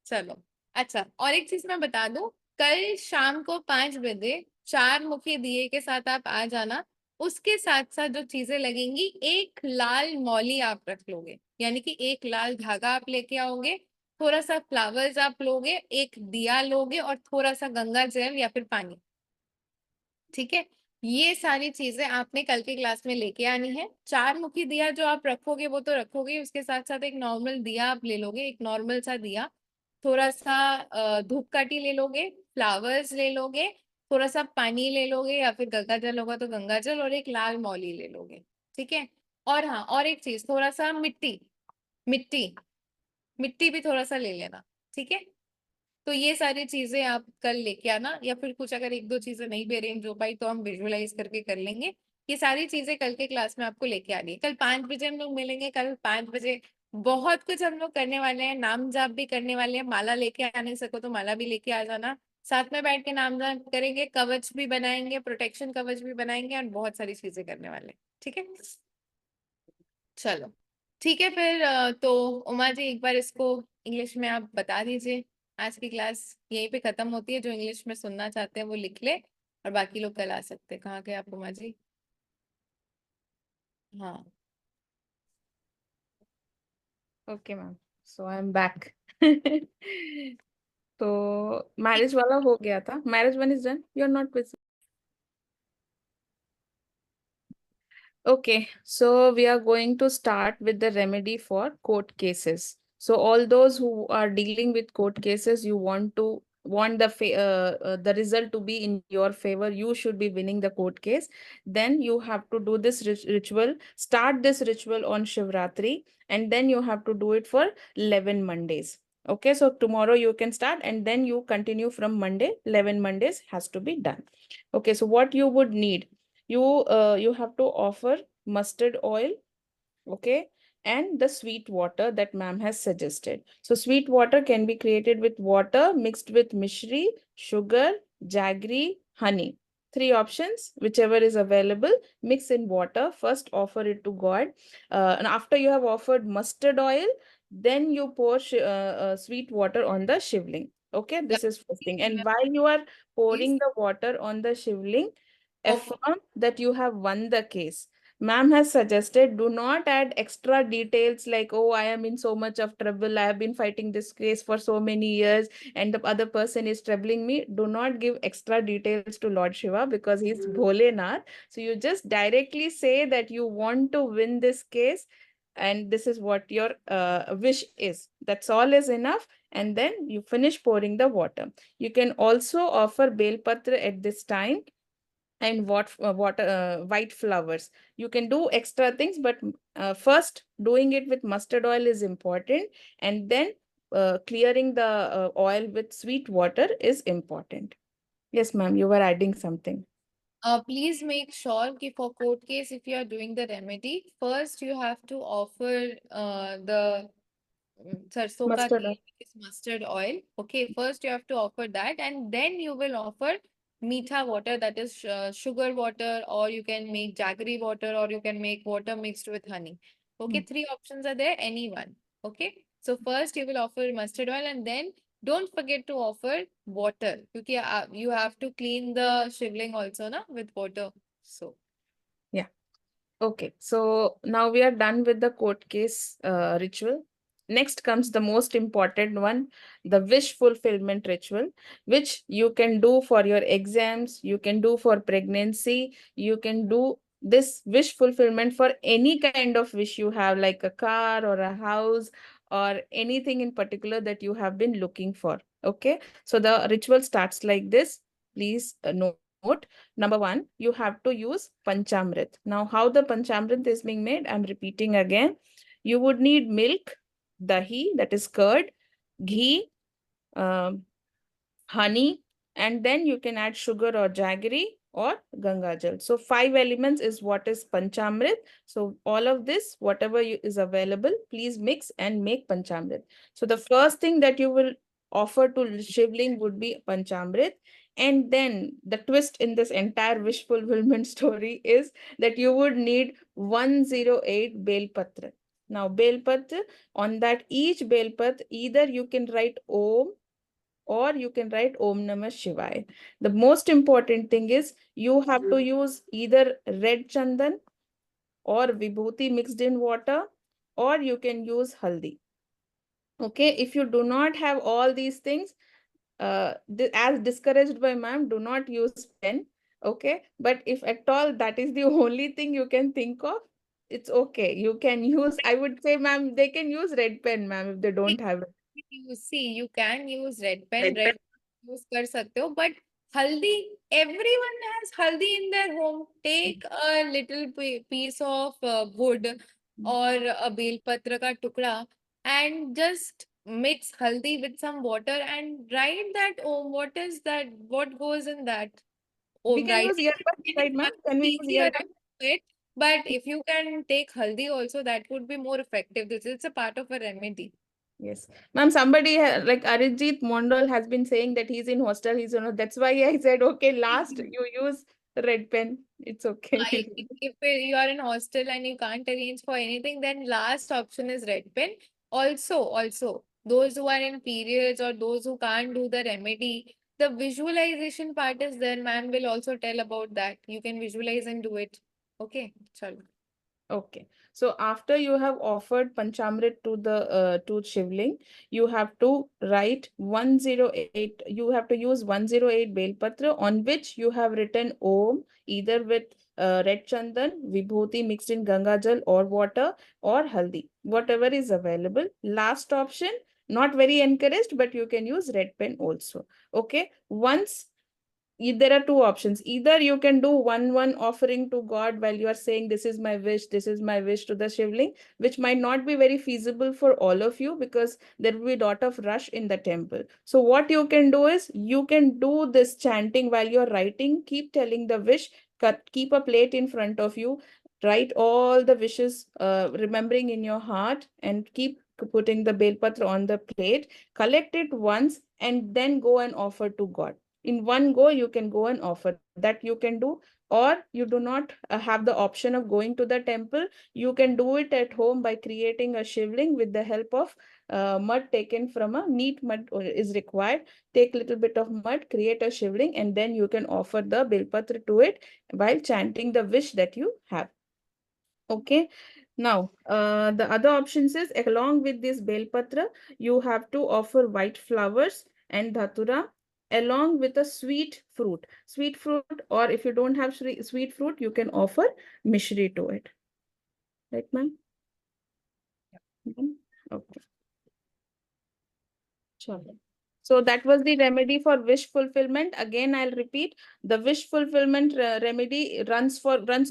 चलो। अच्छा, और एक चीज मैं बता दूं, कल शाम को 5 बजे 4 मुखी दिए के साथ आप आ जाना। उसके साथ साथ जो चीजें लगेंगी, एक लाल मौली आप रख लोगे, यानी कि एक लाल धागा आप लेके आओगे, थोड़ा सा फ्लावर्स आप लोगे, एक दिया लोगे, और थोड़ा सा गंगा जल या फिर पानी। ठीक है, ये सारी चीजें आपने कल के क्लास में लेके आनी है। 4 मुखी दिया जो आप रखोगे वो तो रखोगे, उसके साथ साथ एक नॉर्मल दिया आप ले लोगे, एक नॉर्मल सा दिया, थोड़ा सा धूपकाठी ले लोगे, फ्लावर्स ले लोगे, थोड़ा सा पानी ले लोगे, या फिर गंगा जल होगा तो गंगा जल, और एक लाल मौली ले लोगे। ठीक है, और हाँ, और एक चीज, थोड़ा सा मिट्टी, मिट्टी मिट्टी भी थोड़ा सा ले लेना। ठीक है, तो ये सारी चीजें आप कल लेके आना, या फिर कुछ अगर एक दो चीजें नहीं भी अरेंज हो पाई तो हम विजुअलाइज करके कर लेंगे। ये सारी चीजें कल के क्लास में आपको लेके आनी है। कल 5 बजे हम लोग मिलेंगे, कल 5 बजे बहुत कुछ हम लोग करने वाले हैं, नाम जाप भी करने वाले हैं, माला लेके आ नहीं सको तो माला भी लेके आ जाना, साथ में बैठ के नाम जाप करेंगे, कवच भी बनाएंगे, प्रोटेक्शन कवच भी बनाएंगे, और बहुत सारी चीजें करने वाले हैं। ठीक है, चलो, ठीक है फिर तो उमा जी एक बार इसको इंग्लिश में आप बता दीजिए। आज की क्लास यहीं पे खत्म होती है, जो इंग्लिश में सुनना चाहते हैं वो लिख ले, और बाकी लोग कल आ सकते हैं। कहाँ गए आप उमा जी? हाँ, okay ma'am, so I am back तो मैरिज वाला हो गया था, marriage one is done, you are not visible. Okay, so we are going to start with the remedy for court cases. So all those who are dealing with court cases, you want the result to be in your favor. You should be winning the court case. Then you have to do this ritual. Start this ritual on Shivratri, and then you have to do it for 11 Mondays. Okay, so tomorrow you can start, and then you continue from Monday. 11 Mondays has to be done. Okay, so what you would need, you have to offer mustard oil, okay, and the sweet water that ma'am has suggested. So sweet water can be created with water mixed with mishri, sugar, jaggery, honey. Three options, whichever is available, mix in water. First, offer it to God. And after you have offered mustard oil, then you pour sweet water on the shivling. Okay, Yeah. this is first thing. And while you are pouring the water on the shivling, Okay. affirm that you have won the case. Ma'am has suggested do not add extra details like, oh, I am in so much of trouble. I have been fighting this case for so many years and the other person is troubling me. Do not give extra details to Lord Shiva because he's Bholenath. So you just directly say that you want to win this case and this is what your wish is. That's all is enough. And then you finish pouring the water. You can also offer Bel Patra at this time and white flowers. You can do extra things, but first doing it with mustard oil is important, and then clearing the oil with sweet water is important. Yes, ma'am, you were adding something. Please make sure कि for court case, if you are doing the remedy, first you have to offer the सरसों का Mustard तेल, oil. which is mustard oil. Okay, first you have to offer that, and then you will offer meetha water, that is sugar water, or you can make jaggery water, or you can make water mixed with honey. Okay, three options are there, any one. Okay, so first you will offer mustard oil, and then don't forget to offer water, because you have to clean the shivling also na with water. So Yeah. Okay, so now we are done with the court case ritual. Next comes the most important one, the wish fulfillment ritual, which you can do for your exams, you can do for pregnancy, you can do this wish fulfillment for any kind of wish you have, like a car or a house or anything in particular that you have been looking for. Okay, so the ritual starts like this. Please note. Number one, you have to use Panchamrit. Now, how the Panchamrit is being made, I'm repeating again. You would need milk, dahi, that is curd, ghee, um, honey, and then you can add sugar or jaggery or Ganga Jal. So 5 elements is what is Panchamrit. So all of this, whatever is available, please mix and make Panchamrit. So the first thing that you will offer to Shivling would be Panchamrit. And then the twist in this entire wish fulfillment story is that you would need 108 Bel Patra. Now, Bel Patra, on that each Bel Patra, either you can write Om or you can write Om Namah Shivaya. The most important thing is you have to use either red chandan or vibhuti mixed in water, or you can use haldi. Okay, if you do not have all these things, as discouraged by ma'am, do not use pen. Okay, but if at all that is the only thing you can think of, it's okay. You can use, I would say, ma'am, they can use red pen, ma'am, if they don't have it. you see, you can use red pen, red use कर सकते हो, but haldi, everyone has haldi in their home. Take a little piece of wood or a bel patra ka tukda and just mix haldi with some water and write that. Oh, what is that? What goes in that? Oh, We can use writing earbuds, it right, is ma'am? much Can we use easier earbuds? to do it, but if you can take haldi also, that would be more effective. This is a part of a remedy. Yes. Ma'am, somebody like Arijit Mondal has been saying that he's in hostel. That's why I said, okay, last you use red pen. It's okay. If you are in hostel and you can't arrange for anything, then last option is red pen. Also, those who are in periods or those who can't do the remedy, the visualization part is there. Ma'am will also tell about that. You can visualize and do it. Okay, chalo. Okay. So after you have offered Panchamrit to Shivling, you have to write 108. You have to use 108 Belpatra on which you have written Om, either with red chandan, vibhuti mixed in Ganga Jal or water, or haldi, whatever is available. Last option, not very encouraged, but you can use red pen also. Okay. Once there are two options. Either you can do one offering to God while you are saying, this is my wish to the Shivling, which might not be very feasible for all of you because there will be a lot of rush in the temple. So what you can do is you can do this chanting while you're writing, keep telling the wish, keep a plate in front of you, write all the wishes, remembering in your heart, and keep putting the Belpatra on the plate, collect it once, and then go and offer to God. In one go you can go and offer. That you can do. Or you do not have the option of going to the temple, you can do it at home by creating a shivling with the help of mud taken from a neat mud is required. Take little bit of mud, create a shivling, and then you can offer the bilpatra to it while chanting the wish that you have. Okay. Now, the other options is along with this Belpatra, you have to offer white flowers and Dhatura along with a sweet fruit. Sweet fruit, or if you don't have sweet fruit, you can offer mishri to it. Right, ma'am? Okay. Sure. So that was the remedy for wish fulfillment. Again, I'll repeat, the wish fulfillment remedy runs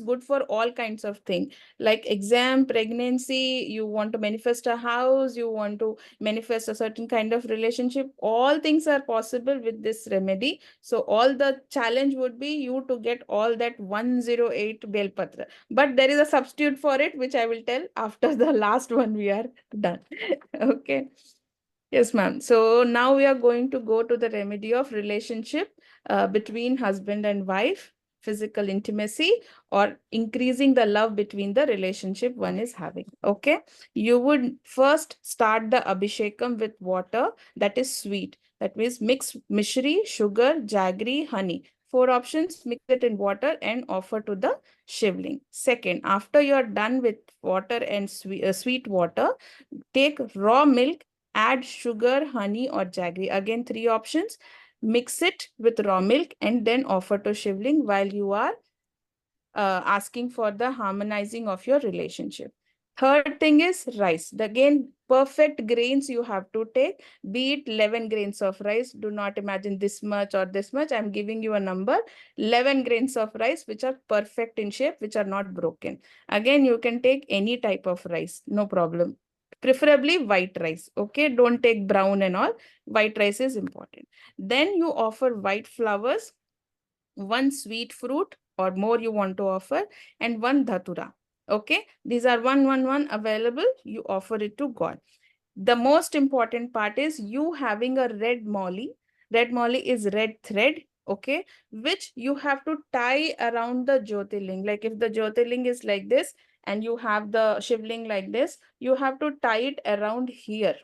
good for all kinds of things like exam, pregnancy, you want to manifest a house, you want to manifest a certain kind of relationship. All things are possible with this remedy. So all the challenge would be you to get all that 108 Belpatra. But there is a substitute for it, which I will tell after the last one we are done. Okay. Yes, ma'am. So now we are going to go to the remedy of relationship between husband and wife, physical intimacy, or increasing the love between the relationship one is having. Okay. You would first start the abhishekam with water that is sweet. That means mix mishri, sugar, jaggery, honey. Four options, mix it in water and offer to the shivling. Second, after you are done with water and sweet water, take raw milk, add sugar, honey, or jaggery. Again, three options. Mix it with raw milk and then offer to Shivling while you are asking for the harmonizing of your relationship. Third thing is rice. Again, perfect grains you have to take, be it 11 grains of rice. Do not imagine this much or this much. I'm giving you a number, 11 grains of rice, which are perfect in shape, which are not broken. Again, you can take any type of rice, no problem. Preferably white rice. Okay, don't take brown and all. White rice is important. Then you offer white flowers, one sweet fruit or more you want to offer, and one dhatura. Okay, these are one available. You offer it to God. The most important part is you having a red molly. Red molly is red thread. Okay, which you have to tie around the jyotirling. Like if the jyotirling is like this and you have the shivling like this, you have to tie it around here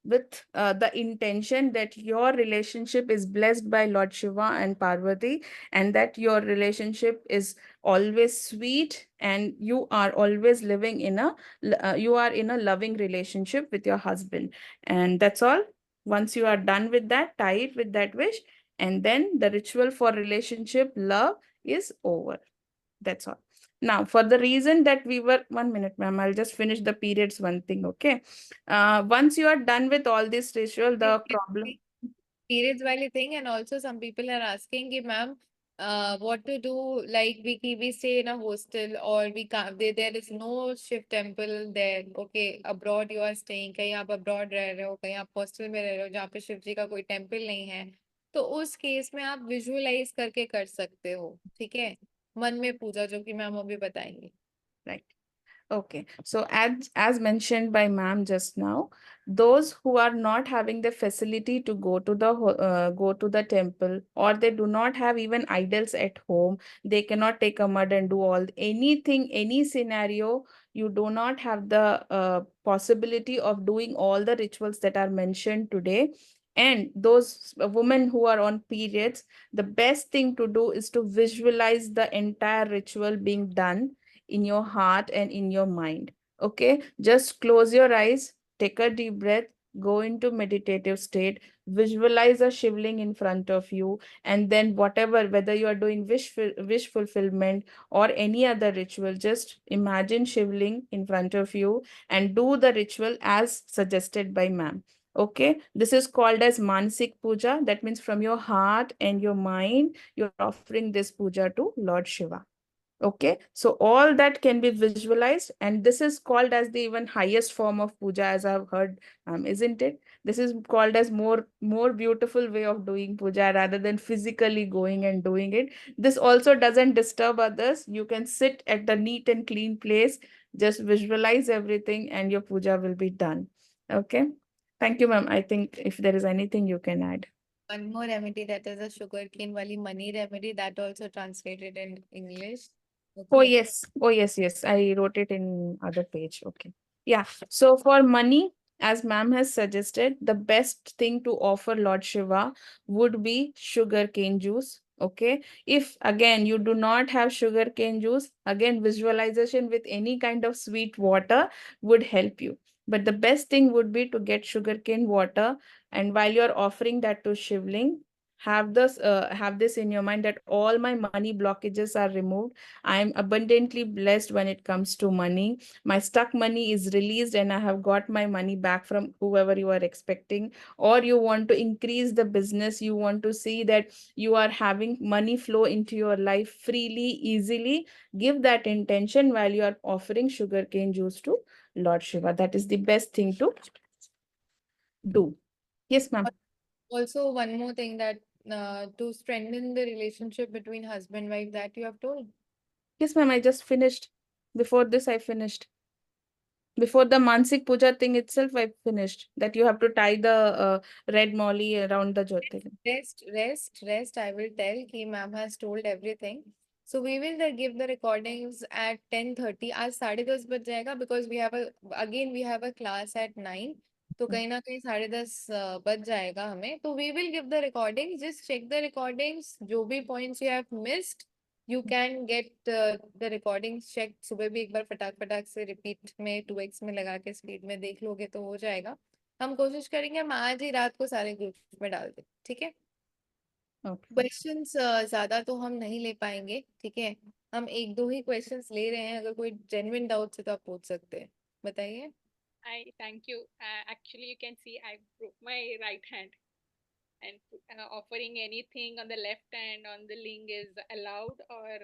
with the intention that your relationship is blessed by Lord Shiva and Parvati, and that your relationship is always sweet and you are always living in you are in a loving relationship with your husband. And that's all. Once you are done with that, tie it with that wish, and then the ritual for relationship love is over. That's all. Now, for the reason that we were, 1 minute, ma'am, I'll just finish the periods one thing, okay? Once you are done with all this ritual, the problem. Periods wali thing, and also some people are asking, ma'am, what to do, like we stay in a hostel or we can't, there is no Shiv temple there. Okay, abroad you are staying, कहीं आप abroad रह रहे हो, कहीं आप hostel में रह रहे हो जहाँ पे शिव जी का कोई temple नहीं है, तो उस केस में आप visualize करके कर सकते हो, ठीक है, मन में पूजा, जो कि मैम अभी बताएंगे. Right. Okay, so as mentioned by ma'am just now, those who are not having the facility to go to the temple, or they do not have even idols at home, they cannot take a mud and do anything, any scenario, you do not have the possibility of doing all the rituals that are mentioned today. And those women who are on periods, the best thing to do is to visualize the entire ritual being done in your heart and in your mind. Okay, just close your eyes, take a deep breath, go into meditative state, visualize a shivling in front of you, and then whatever, whether you are doing wish fulfillment or any other ritual, just imagine shivling in front of you and do the ritual as suggested by ma'am. Okay, this is called as Mansik Puja. That means from your heart and your mind, you're offering this puja to Lord Shiva. Okay, so all that can be visualized, and this is called as the even highest form of puja, as I've heard, isn't it? This is called as more beautiful way of doing puja rather than physically going and doing it. This also doesn't disturb others. You can sit at the neat and clean place, just visualize everything, and your puja will be done. Okay, thank you, ma'am. I think if there is anything you can add. One more remedy, that is a sugarcane wali money remedy, that also translated in English. Oh Okay. yes. Oh yes, yes. I wrote it in other page. Okay. Yeah. So for money, as ma'am has suggested, the best thing to offer Lord Shiva would be sugarcane juice. Okay. If again you do not have sugarcane juice, again visualization with any kind of sweet water would help you. But the best thing would be to get sugarcane water, and while you're offering that to Shivling, have this in your mind that all my money blockages are removed. I'm abundantly blessed when it comes to money. My stuck money is released and I have got my money back from whoever you are expecting. Or you want to increase the business, you want to see that you are having money flow into your life freely, easily. Give that intention while you are offering sugarcane juice to Lord Shiva. That is the best thing to do. Yes, ma'am. Also, one more thing, that to strengthen the relationship between husband and wife, that you have told. Yes, ma'am. I just finished. Before this, I finished. Before the Mansik Puja thing itself, I finished that you have to tie the red molly around the Jyotirling. Rest. I will tell कि ma'am has told everything. So we will give the recordings at 10:30. आज 10:30 बज जाएगा, because we have a class at 9. तो कहीं ना कहीं 10:30 बज जाएगा हमें. तो we will give the recordings. Just check the recordings. जो भी points you have missed, you can get the recordings checked. सुबह भी एक बार फटाक से repeat में 2x में लगा के speed में देख लोगे तो हो जाएगा. हम कोशिश करेंगे हम आज ही रात को सारे ग्रुप में डाल दें. ठीक है. Okay. क्वेश्चंस ज्यादा तो हम नहीं ले पाएंगे. ठीक है. हम एक दो ही क्वेश्चंस ले रहे हैं. अगर कोई जेन्युइन डाउट है तो आप पूछ सकते हैं. बताइए. I thank you. Actually, you can see I broke my right hand, and offering anything on the left hand on the ling is allowed, or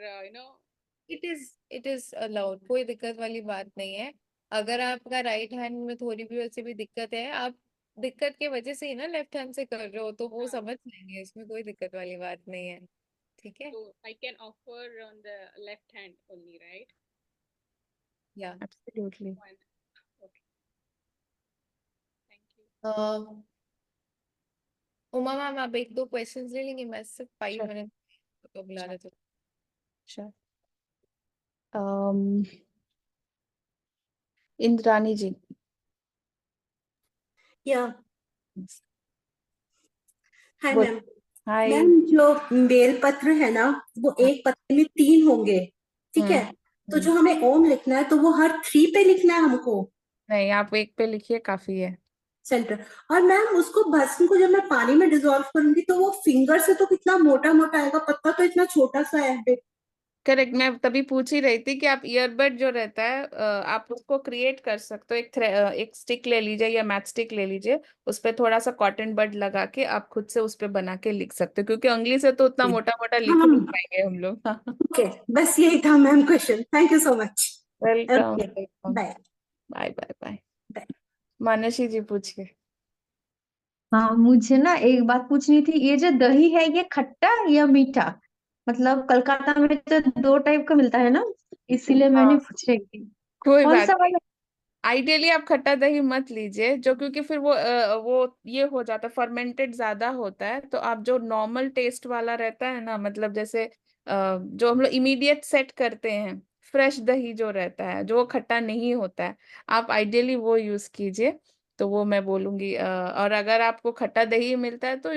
it is allowed. कोई दिक्कत वाली बात नहीं है. अगर आपका राइट हैंड में थोड़ी भी वैसे भी दिक्कत है, आप दिक्कत की वजह से ही ना लेफ्ट हैंड से कर रहे हो, तो वो हाँ. समझ लेंगे. इसमें कोई दिक्कत वाली बात नहीं है. ठीक है. So I can offer on the left hand only, right? या Absolutely. One. Okay. Thank you. Uma ma'am, आप एक दो क्वेश्चंस ले लेंगे. मैं सिर्फ 5 Sure. मिनट तो बुला रहे थे. Sure. Indrani ji. या हाय Good. मैम. Hi. मैम, जो बेल पत्र है ना, वो एक पत्रे में 3 होंगे. ठीक है. तो जो हमें ओम लिखना है, तो वो हर 3 पे लिखना है हमको. नहीं, आप एक पे लिखिए, काफी है. सेंटर. और मैम, उसको भस्म को जब मैं पानी में डिसॉल्व करूंगी, तो वो फिंगर से तो कितना मोटा मोटा आएगा. पत्ता तो इतना छोटा सा है. करेक्ट. मैं तभी पूछ ही रही थी कि आप ईयरबड जो रहता है, आप उसको क्रिएट कर सकते हो. एक स्टिक ले लीजिए या मैच स्टिक ले लीजिए, उस पे थोड़ा सा कॉटन बड लगा के आप खुद से उस पे बना के लिख सकते हो, क्योंकि उंगली से तो उतना मोटा मोटा लिख नहीं पाएंगे हम लोग. ओके, बस यही था ma'am question. Thank you so much. Welcome. Okay, bye. Bye bye bye. Bye. Mansi ji पूछिए. हाँ, मुझे ना एक बात पूछनी थी. ये जो दही है, ये खट्टा या मीठा? मतलब कलकत्ता में तो 2 टाइप का मिलता है ना, इसीलिए मैंने पूछ रही थी कोई कौन बात सा नहीं. वाला. आइडियली आप खट्टा दही मत लीजिए, जो क्योंकि फिर वो ये हो जाता है, फर्मेंटेड ज्यादा होता है. तो आप जो नॉर्मल टेस्ट वाला रहता है ना, मतलब जैसे जो हम लोग इमीडिएट सेट करते हैं, फ्रेश दही जो रहता है, जो खट्टा नहीं होता है, आप आइडियली वो यूज कीजिए. तो वो मैं बोलूंगी। और अगर आपको खट्टा दही मिलता है तो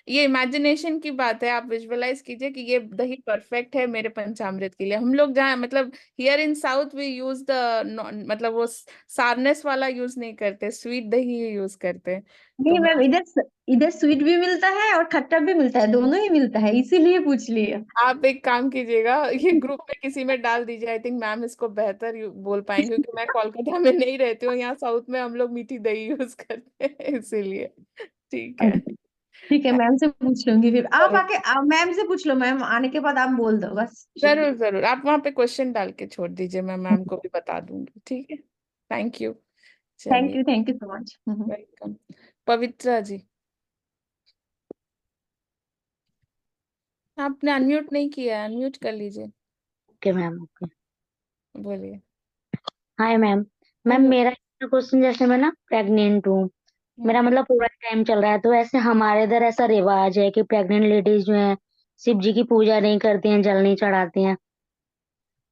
ये इमेजिनेशन की बात है, आप विजुअलाइज कीजिए कि ये दही परफेक्ट है मेरे पंचामृत के लिए। हम लोग जहाँ मतलब here in south we use the मतलब वो सारनेस वाला यूज नहीं करते, स्वीट दही यूज करते हैं। तो नहीं मैम, इधर स्वीट भी मिलता है और खट्टा भी मिलता है, दोनों ही मिलता है, इसीलिए पूछ लिया। आप एक काम कीजिएगा, ये ग्रुप में किसी में डाल दीजिए, आई थिंक मैम इसको बेहतर बोल पाएंगे, क्योंकि मैं कोलकाता में नहीं रहती हूँ, यहाँ साउथ में हम लोग मीठी दही यूज करते हैं इसीलिए। ठीक है। ठीक है, मैम से पूछ लूंगी, फिर आप आके मैम से पूछ लो, मैम आने के बाद आप बोल दो बस। जरूर जरूर, आप वहाँ पे क्वेश्चन डाल के छोड़ दीजिए, मैं मैम को भी बता दूंगी। ठीक है, थैंक यू। चलिए, thank you so much. Welcome. Pavitra ji, आपने अनम्यूट नहीं किया, अनम्यूट कर लीजिए, ओके मैम, ओके। बोलिए। Hi ma'am. Ma'am hello. मेरा क्वेश्चन, जैसे मैं ना प्रेग्नेंट हूँ, मेरा मतलब पूरा टाइम चल रहा है, तो ऐसे हमारे इधर ऐसा रिवाज है कि प्रेग्नेंट लेडीज जो है शिव जी की पूजा नहीं करती हैं, जल नहीं चढ़ाती हैं,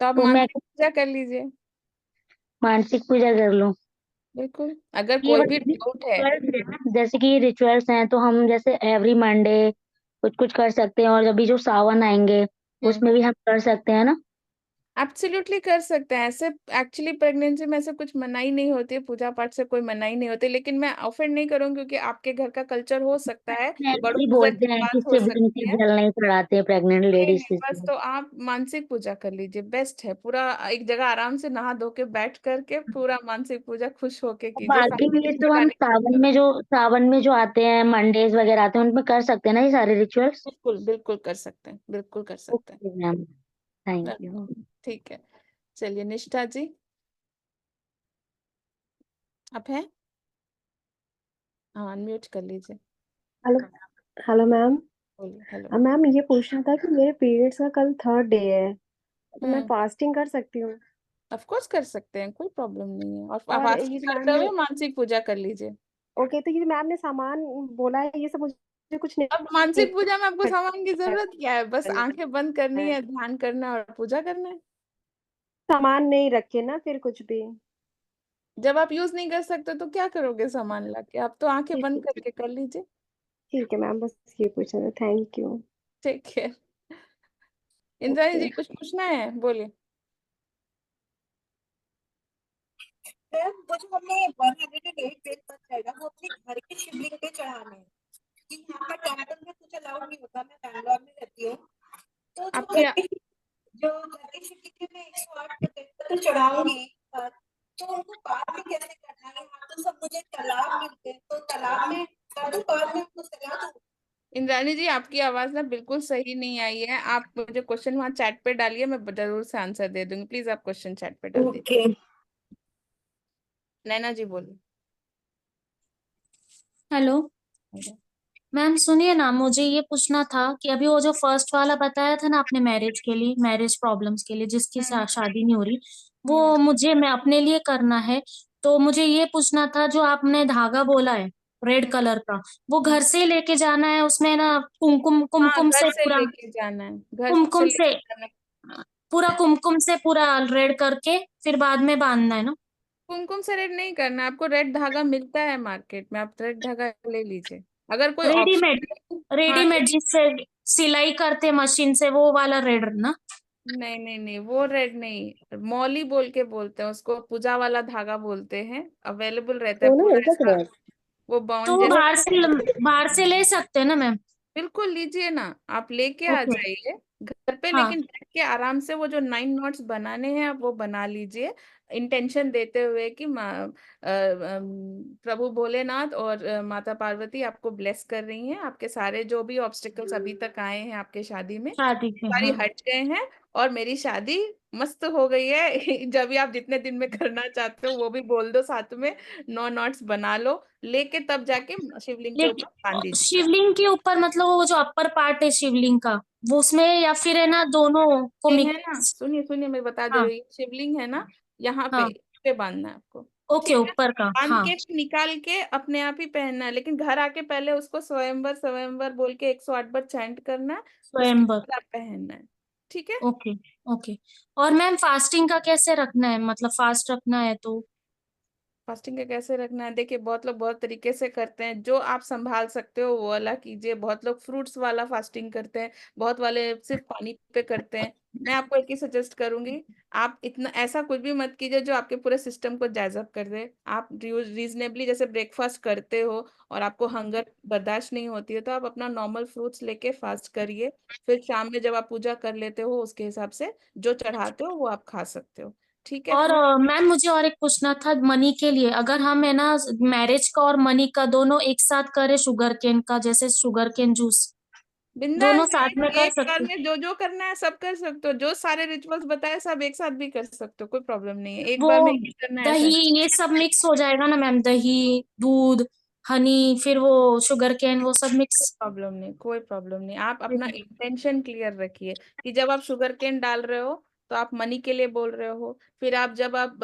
तो आप तो मैं मानसिक पूजा कर लीजिए, मानसिक पूजा कर लूं? बिल्कुल। अगर ये कोई भी वाले डाउट है। रिचुअल्स हैं ना, जैसे कि रिचुअल्स हैं, तो हम जैसे एवरी मंडे कुछ कुछ कर सकते हैं, और अभी जो सावन आएंगे उसमें भी हम कर सकते हैं ना? एब्सोल्युटली कर सकते हैं ऐसे। एक्चुअली प्रेगनेंसी में ऐसे कुछ मनाही नहीं होती है, पूजा पाठ से कोई मनाही नहीं होती, लेकिन मैं ऑफेंड नहीं करूंगी क्योंकि आपके घर का कल्चर हो सकता है, बड़ों एक्चुअली बुजुर्ग बोलते की हैं कि बात हो शिवलिंग सकती पे है। जल नहीं चढ़ाते हैं प्रेग्नेंट नहीं लेडीज नहीं, बस इसलिए। तो आप मानसिक पूजा कर लीजिए, बेस्ट है। पूरा एक जगह आराम से नहा धो के बैठ करके पूरा मानसिक पूजा खुश होके कीजिए, बाकी सामने ये किसी को तो हम जाने की जरूरत। सावन में जो आते हैं मंडेज वगैरह आते हैं, उनमें कर सकते हैं ना ये सारे रिचुअल्स? बिल्कुल बिल्कुल कर सकते हैं, बिल्कुल कर सकते हैं। ओके मैम, थैंक बिल्कुल। यू। ठीक है। चलिए निष्ठा जी, आप हैं? हाँ, अनम्यूट कर लीजिए, हेलो। Hello ma'am. बोलिए। हेलो। मैम ये पूछना था कि मेरे पीरियड्स का कल थर्ड डे है, तो मैं हम्म, फास्टिंग कर सकती हूँ? ऑफ कोर्स कर सकते हैं, कोई प्रॉब्लम नहीं है। और और ये फास्टिंग जो मैम करते ने हुए मानसिक पूजा कर लीजिए। ओके, तो ये जो मैम ने सामान बोला है ये सब मुझे कुछ अब नहीं मानसिक पूजा में आपको सामान की जरूरत क्या है? बस करना आंखें बंद करनी है, है, ध्यान करना है और पूजा करना है। सामान नहीं रखे ना फिर कुछ भी? जब आप यूज नहीं कर सकते तो क्या करोगे सामान लाके? आप तो आंखें ठीक बंद करके कर लीजिए। ठीक है मैम, बस ये पूछना था, थैंक यू। ठीक है। इंद्राणी ओके जी, कुछ पूछना है, बोलिए। मैम वो जो हमने 108 बेल पत्र है ना, वो अपने घर के शिवलिंग पे चढ़ाने हैं, कि यहाँ पर टेम्पल में कुछ अलाउड नहीं होता। मैं बैंगलोर में रहती हूँ, तो आपके जो घर के शिवलिंग पे मैं 108 बेलपत्र चढ़ाऊंगी, तो उनको बाद में कैसे करना है? यहाँ तो सब मुझे तालाब मिलते हैं, तो तालाब में कर दूं, बाद में उनको सजा दूं? इंद्राणी जी, आपकी आवाज ना बिल्कुल सही नहीं आई है। आप मुझे क्वेश्चन वहां चैट पे डालिए, मैं जरूर से आंसर दे दूंगी। प्लीज आप क्वेश्चन चैट पे डाल दीजिए। ओके। नैना जी बोलिए। हेलो मैम, सुनिए ना, मुझे ये पूछना था कि अभी वो जो फर्स्ट वाला बताया था ना आपने, मैरिज के लिए, मैरिज प्रॉब्लम्स के लिए जिसकी शादी नहीं हो रही, वो मैं अपने लिए करना है। तो मुझे ये पूछना था, जो आपने धागा बोला है रेड कलर का, वो घर से लेके जाना है? उसमें ना कुमकुम हाँ, कुमकुम घर से से पूरा, लेके जाना है, घर से कुमकुम से लेके जाना है। कुमकुम से पूरा रेड करके फिर बाद में बांधना है ना? कुमकुम से रेड नहीं करना है, आपको रेड धागा मिलता है मार्केट में, आप रेड धागा ले लीजिए। अगर कोई रेडीमेड, ऑप्शन। हाँ, रेडीमेड जिससे सिलाई करते मशीन से, वो वाला रेड ना? नहीं नहीं नहीं, वो रेड नहीं, मौली बोल के बोलते हैं उसको, पूजा वाला धागा बोलते हैं, अवेलेबल रहता है तो ना पूरा मेरे पास ऐसा। रेड वो तो बाउंड वो जैसा। बाहर से ले सकते हैं ना मैम? बिल्कुल लीजिए ना, आप लेके आ ओके। जाइए घर पे, हाँ लेकिन बैठ के आराम से वो जो 9 नॉट्स बनाने हैं आप वो बना लीजिए, इंटेंशन देते हुए कि प्रभु भोलेनाथ और माता पार्वती आपको ब्लेस कर रही हैं, आपके सारे जो भी ऑब्स्टिकल्स अभी तक आए हैं आपके शादी में शादी के, सारी हाँ। हट गए हैं, और मेरी शादी मस्त हो गई है। जब भी आप जितने दिन में करना चाहते हो वो भी बोल दो साथ में, 9 नॉट्स बना लो, लेके तब जाके शिवलिंग के ऊपर बांध लेकिन दीजिएगा। शिवलिंग के ऊपर मतलब वो जो अपर पार्ट है शिवलिंग का, वो उसमें, या फिर है ना दोनों को शिवलिंग है ना, मिक्स? सुनिए सुनिए, मैं बता दे हाँ रही हूँ, शिवलिंग है ना, यहाँ पे हाँ। इस पे बांधना है आपको। ओके, ठीक है, ऊपर का, बांध हाँ। के फिर निकाल के अपने आप ही पहनना है, लेकिन घर आके पहले उसको स्वयंवर स्वयंवर बोल के 108 बार चैंट करना है, उसके स्वयंवर। बाद आप पहनना है। ठीक है। Okay okay. और मैम फास्टिंग का कैसे रखना है, मतलब फास्ट रखना है तो? फास्टिंग का कैसे रखना है, देखिए बहुत लोग बहुत तरीके से करते हैं, जो आप संभाल सकते हो वो वाला कीजिए। बहुत लोग फ्रूट्स वाला फास्टिंग करते हैं, बहुत वाले सिर्फ पानी पे करते हैं। मैं आपको एक ही सजेस्ट करूंगी, आप इतना ऐसा कुछ भी मत कीजिए जो आपके पूरे सिस्टम को जैज़अप कर दे। आप रीजनेबली जैसे ब्रेकफास्ट करते हो और आपको हंगर बर्दाश्त नहीं होती है, तो आप अपना नॉर्मल फ्रूट्स लेके फास्ट करिए। फिर शाम में जब आप पूजा कर लेते हो उसके हिसाब से जो चढ़ाते हो वो आप खा सकते हो। ठीक है और फिर। मैम मुझे और एक पूछना था मनी के लिए, अगर हम है ना मैरिज का और मनी का दोनों एक साथ करें, शुगर केन का जैसे शुगर केन जूस दोनों बिंदास साथ में है, कर एक बार सकते हैं? में जो जो करना है सब कर सकते हो, जो सारे रिचुअल्स बताए सब एक साथ भी कर सकते हो, कोई प्रॉब्लम नहीं है, एक वो बार में ये करना है ऐसा दही नहीं। ये सब मिक्स हो जाएगा ना मैम, दही दूध हनी फिर वो शुगर केन वो सब मिक्स? प्रॉब्लम नहीं, कोई प्रॉब्लम नहीं, आप अपना इंटेंशन क्लियर रखिए कि जब आप शुगर केन डाल रहे हो तो आप मनी के लिए बोल रहे हो, फिर आप जब आप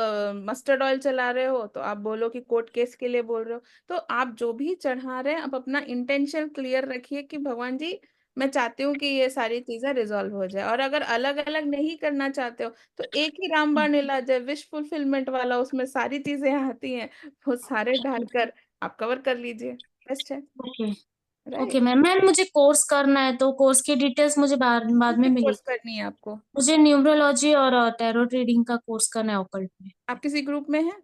मस्टर्ड ऑयल चला रहे हो तो आप बोलो कि कोर्ट केस के लिए बोल रहे हो। तो आप जो भी चढ़ा रहे हैं आप अपना इंटेंशन क्लियर रखिए कि भगवान जी मैं चाहती हूँ कि ये सारी चीजें रिजॉल्व हो जाए। और अगर अलग अलग नहीं करना चाहते हो तो एक ही रामबाण इलाज है, विश फुलफिलमेंट वाला, उसमें सारी चीजें आती हैं, वो सारे डालकर आप कवर कर लीजिए, बेस्ट है। Okay. Okay right. Ma'am, ma'am मुझे कोर्स करना है तो कोर्स की डिटेल्स मुझे बाद बाद में कोर्स मिलेगी? करनी है आपको? मुझे न्यूमरोलॉजी और टैरो रीडिंग का कोर्स करना है ओकल्ट में। आप किसी ग्रुप में हैं?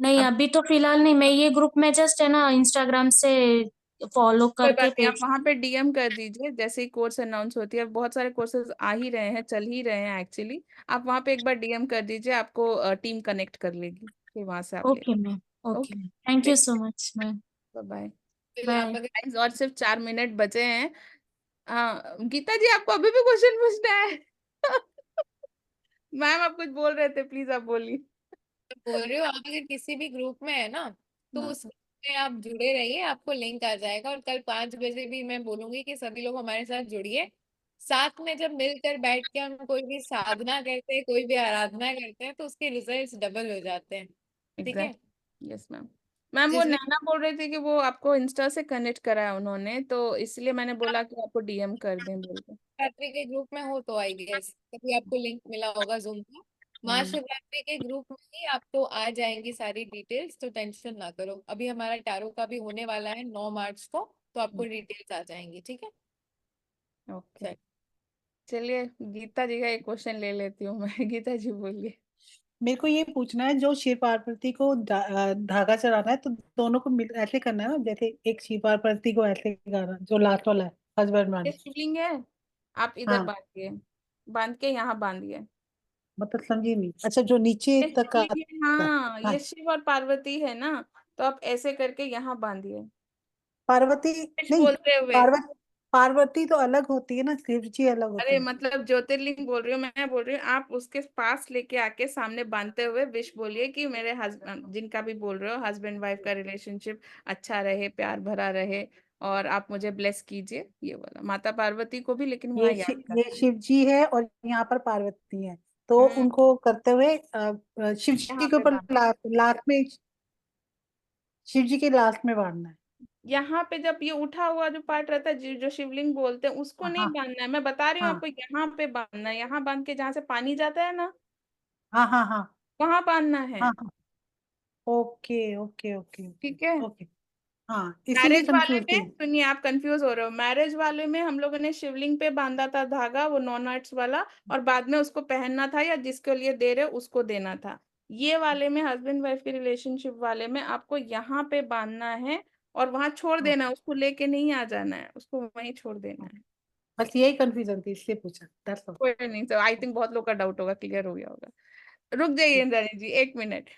नहीं आप अभी तो फिलहाल नहीं, मैं ये ग्रुप में जस्ट है ना इंस्टाग्राम से फॉलो कोई करके बात नहीं, आप पेज। वहां पे डीएम कर दीजिए जैसे ही कोर्स अनाउंस होती है, बहुत सारे कोर्सेज आ ही रहे हैं, चल ही रहे हैं एक्चुअली। आप वहां पे एक बार डीएम कर दीजिए, आपको टीम कनेक्ट कर लेगी, फिर वहां से आप ले। Okay ma'am. Okay okay. Ma'am, thank you so much ma'am. Bye bye. फिर आप बाय। अगर गाइस और सिर्फ 4 मिनट बचे हैं। गीता जी आपको अभी भी क्वेश्चन पूछना है? मैम आप कुछ बोल रहे थे, प्लीज आप बोलिए। बोल रहे हो, आप अगर किसी भी ग्रुप में है ना, तो हाँ। उस ग्रुप में आप जुड़े रहिए, आपको लिंक आ जाएगा। और कल 5 बजे भी मैं बोलूंगी कि सभी लोग हमारे साथ जुड़िए। साथ में जब मिलकर बैठ के हम कोई भी साधना करते हैं, कोई भी आराधना करते हैं, तो उसके रिजल्ट्स डबल हो जाते हैं। ठीक है। एग्जैक्ट। Yes ma'am. मैम वो जिसमें नैना बोल रही थी कि वो आपको इंस्टा से कनेक्ट करा है उन्होंने, तो इसलिए मैंने बोला कि आपको डीएम कर दें बोल के। शिवरात्रि के ग्रुप में हो तो आई गेस तभी आपको लिंक मिला होगा जूम का। हम्म। महाशिवरात्रि के ग्रुप में ही आपको आ जाएंगी सारी डिटेल्स, तो टेंशन ना करो। अभी हमारा टैरो का भी होने वाला है 9 मार्च को, तो आपको डिटेल्स आ जाएंगी। ठीक है। ओके। चल। चलिए गीता जी का एक क्वेश्चन ले लेती हूँ मैं। गीता जी बोलिए। मेरे को ये पूछना है, जो शिव पार्वती को धागा चढ़ाना है तो दोनों को मिल ऐसे करना है ना, जैसे एक शिव पार्वती को ऐसे करना, जो लास्ट वाला है हस्बैंड ये वाला। शिवलिंग है, आप इधर हाँ, बांधिए, बांध के यहाँ बांधिए। मतलब समझी नहीं। अच्छा, जो नीचे ये तक का। शिवलिंग है, हाँ हाँ, ये शिव और पार्वती है ना, तो आप ऐसे करके यहाँ बांधिए, पार्वती। कुछ नहीं, बोलते हुए। पार्वती पार्वती तो अलग होती है ना, शिव जी अलग होते अरे हैं। मतलब ज्योतिर्लिंग बोल रही हूँ मैं, बोल रही हूँ आप उसके पास लेके आके सामने बांधते हुए विश बोलिए कि मेरे हस्बैंड, जिनका भी बोल रहे हो, हस्बैंड वाइफ का रिलेशनशिप अच्छा रहे, प्यार भरा रहे, और आप मुझे ब्लेस कीजिए, ये वाला माता पार्वती को भी, लेकिन वहां याद ये करना है। शिव जी है और यहाँ पर पार्वती है, तो हम्म। उनको करते हुए शिव यहाँ जी के पे ऊपर बांधना है। लास्ट में, शिव जी के लास्ट में बांधना है। यहाँ पे जब ये उठा हुआ जो पार्ट रहता है जो शिवलिंग बोलते हैं, उसको नहीं हाँ बांधना है, मैं बता रही हूँ हाँ आपको, यहाँ पे बांधना है, यहाँ बांध के जहाँ से पानी जाता है ना, हाँ हाँ हाँ वहां बांधना है। हाँ हाँ। ओके ओके ओके ओके ठीक है। ओके। हाँ, इसीलिए मैरिज वाले कंफ्यूज थी। में सुनिए, आप कंफ्यूज हो रहे हो, मैरिज वाले में हम लोगों ने शिवलिंग पे बांधा था धागा, वो नॉन आर्ट्स वाला, और बाद में उसको पहनना था या जिसके लिए दे रहे हो उसको देना था। ये वाले में हस्बैंड वाइफ के रिलेशनशिप वाले में आपको यहाँ पे बांधना है और वहां छोड़ हाँ, देना है, उसको लेके नहीं आ जाना है, उसको वहीं छोड़ देना हाँ। है। बस यही कंफ्यूजन थी, इसलिए पूछा, दैट्स ऑल। कोई नहीं सर, आई थिंक बहुत लोग का डाउट होगा, क्लियर हो गया होगा। रुक जाइए इंद्रानी जी, एक मिनट।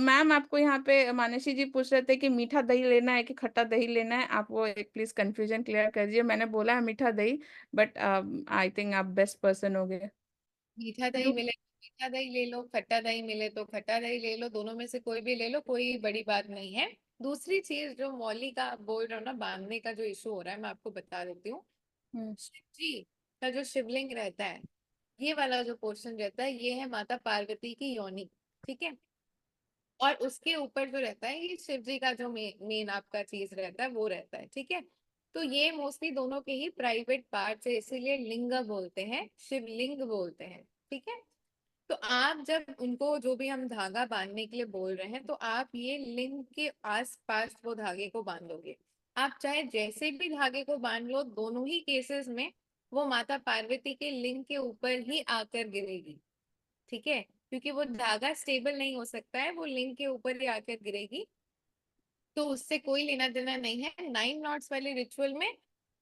मैम आपको यहाँ पे मानसी जी पूछ रहे थे कि मीठा दही लेना है कि खट्टा दही लेना है, आप वो एक प्लीज कंफ्यूजन क्लियर कर दीजिए। मैंने बोला है मीठा दही, बट आई थिंक आप बेस्ट पर्सन हो गए। मीठा दही मिले तो मीठा दही ले लो, खट्टा दही मिले तो खट्टा दही ले लो, दोनों में से कोई भी ले लो, कोई बड़ी बात नहीं है। दूसरी चीज जो मौली का आप बोल रहे हो ना, बांधने का जो इशू हो रहा है, मैं आपको बता देती हूँ। हम्म। शिव जी का जो शिवलिंग रहता है, ये वाला जो पोर्शन रहता है, ये है माता पार्वती की योनि। ठीक है। और उसके ऊपर जो रहता है, ये शिव जी का जो मेन आपका चीज रहता है, वो रहता है। ठीक है। तो ये मोस्टली दोनों के ही प्राइवेट पार्ट है, इसीलिए लिंग बोलते हैं, शिवलिंग बोलते हैं। ठीक है। तो आप जब उनको जो भी हम धागा बांधने के लिए बोल रहे हैं तो आप ये लिंग के आसपास वो धागे को बांधोगे। आप चाहे जैसे भी धागे को बांध लो, दोनों ही केसेस में वो माता पार्वती के लिंग के ऊपर ही आकर गिरेगी, ठीक है, क्योंकि वो धागा स्टेबल नहीं हो सकता है, वो लिंग के ऊपर ही आकर गिरेगी। तो उससे कोई लेना देना नहीं है। 9 नॉट्स वाले रिचुअल में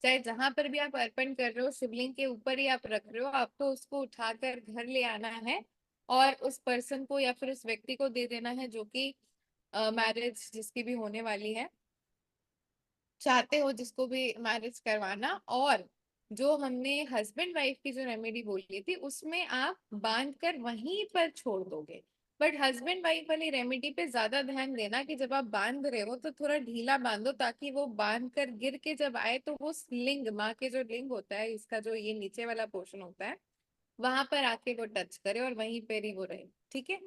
चाहे जहां पर भी आप अर्पण कर रहे हो, शिवलिंग के ऊपर ही आप रख रहे हो, आपको उसको उठाकर घर ले आना है और उस पर्सन को या फिर उस व्यक्ति को दे देना है जो कि मैरिज जिसकी भी होने वाली है, चाहते हो जिसको भी मैरिज करवाना। और जो हमने हस्बैंड वाइफ की जो रेमेडी बोली थी उसमें आप बांध कर वहीं पर छोड़ दोगे। बट हस्बैंड वाइफ वाली रेमेडी पे ज्यादा ध्यान देना कि जब आप बांध रहे हो तो थोड़ा ढीला बांधो, ताकि वो बांध कर गिर के जब आए तो वो लिंग, माँ के जो लिंग होता है, इसका जो ये नीचे वाला पोर्शन होता है, वहां पर आके वो टच करे और वहीं पर ही वो रहे, ठीक है।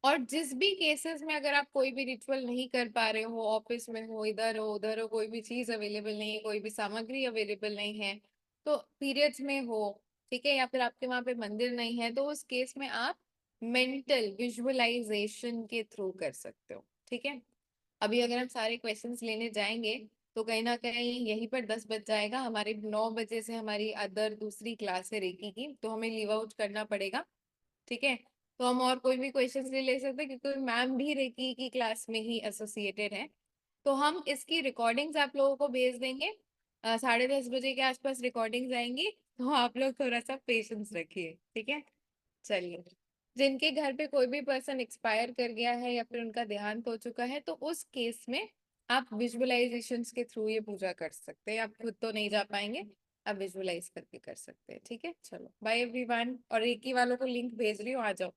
और जिस भी केसेस में अगर आप कोई भी रिचुअल नहीं कर पा रहे हो, ऑफिस में हो, इधर हो उधर हो, कोई भी चीज अवेलेबल नहीं है, कोई भी सामग्री अवेलेबल नहीं है, तो पीरियड्स में हो, ठीक है, या फिर आपके वहां पे मंदिर नहीं है, तो उस केस में आप मेंटल विजुअलाइजेशन के थ्रू कर सकते हो, ठीक है। अभी अगर हम सारे क्वेश्चंस लेने जाएंगे तो कहीं ना कहीं यहीं पर 10 बज जाएगा। हमारी 9 बजे से हमारी अदर दूसरी क्लास है रेकी की, तो हमें लीव आउट करना पड़ेगा, ठीक है। तो हम और कोई भी क्वेश्चंस नहीं ले सकते क्योंकि मैम भी रेकी की क्लास में ही एसोसिएटेड है। तो हम इसकी रिकॉर्डिंग्स आप लोगों को भेज देंगे, 10:30 बजे के आसपास रिकॉर्डिंग्स आएंगी, तो आप लोग थोड़ा सा पेशेंस रखिए, ठीक है। चलिए, जिनके घर पे कोई भी पर्सन एक्सपायर कर गया है या फिर उनका देहांत हो चुका है, तो उस केस में आप विजुअलाइजेशंस के थ्रू ये पूजा कर सकते हैं। आप खुद तो नहीं जा पाएंगे, आप विजुअलाइज करके कर सकते हैं, ठीक है। चलो बाय एवरीवन, और रेकी वालों को लिंक भेज रही हूँ, आ जाओ।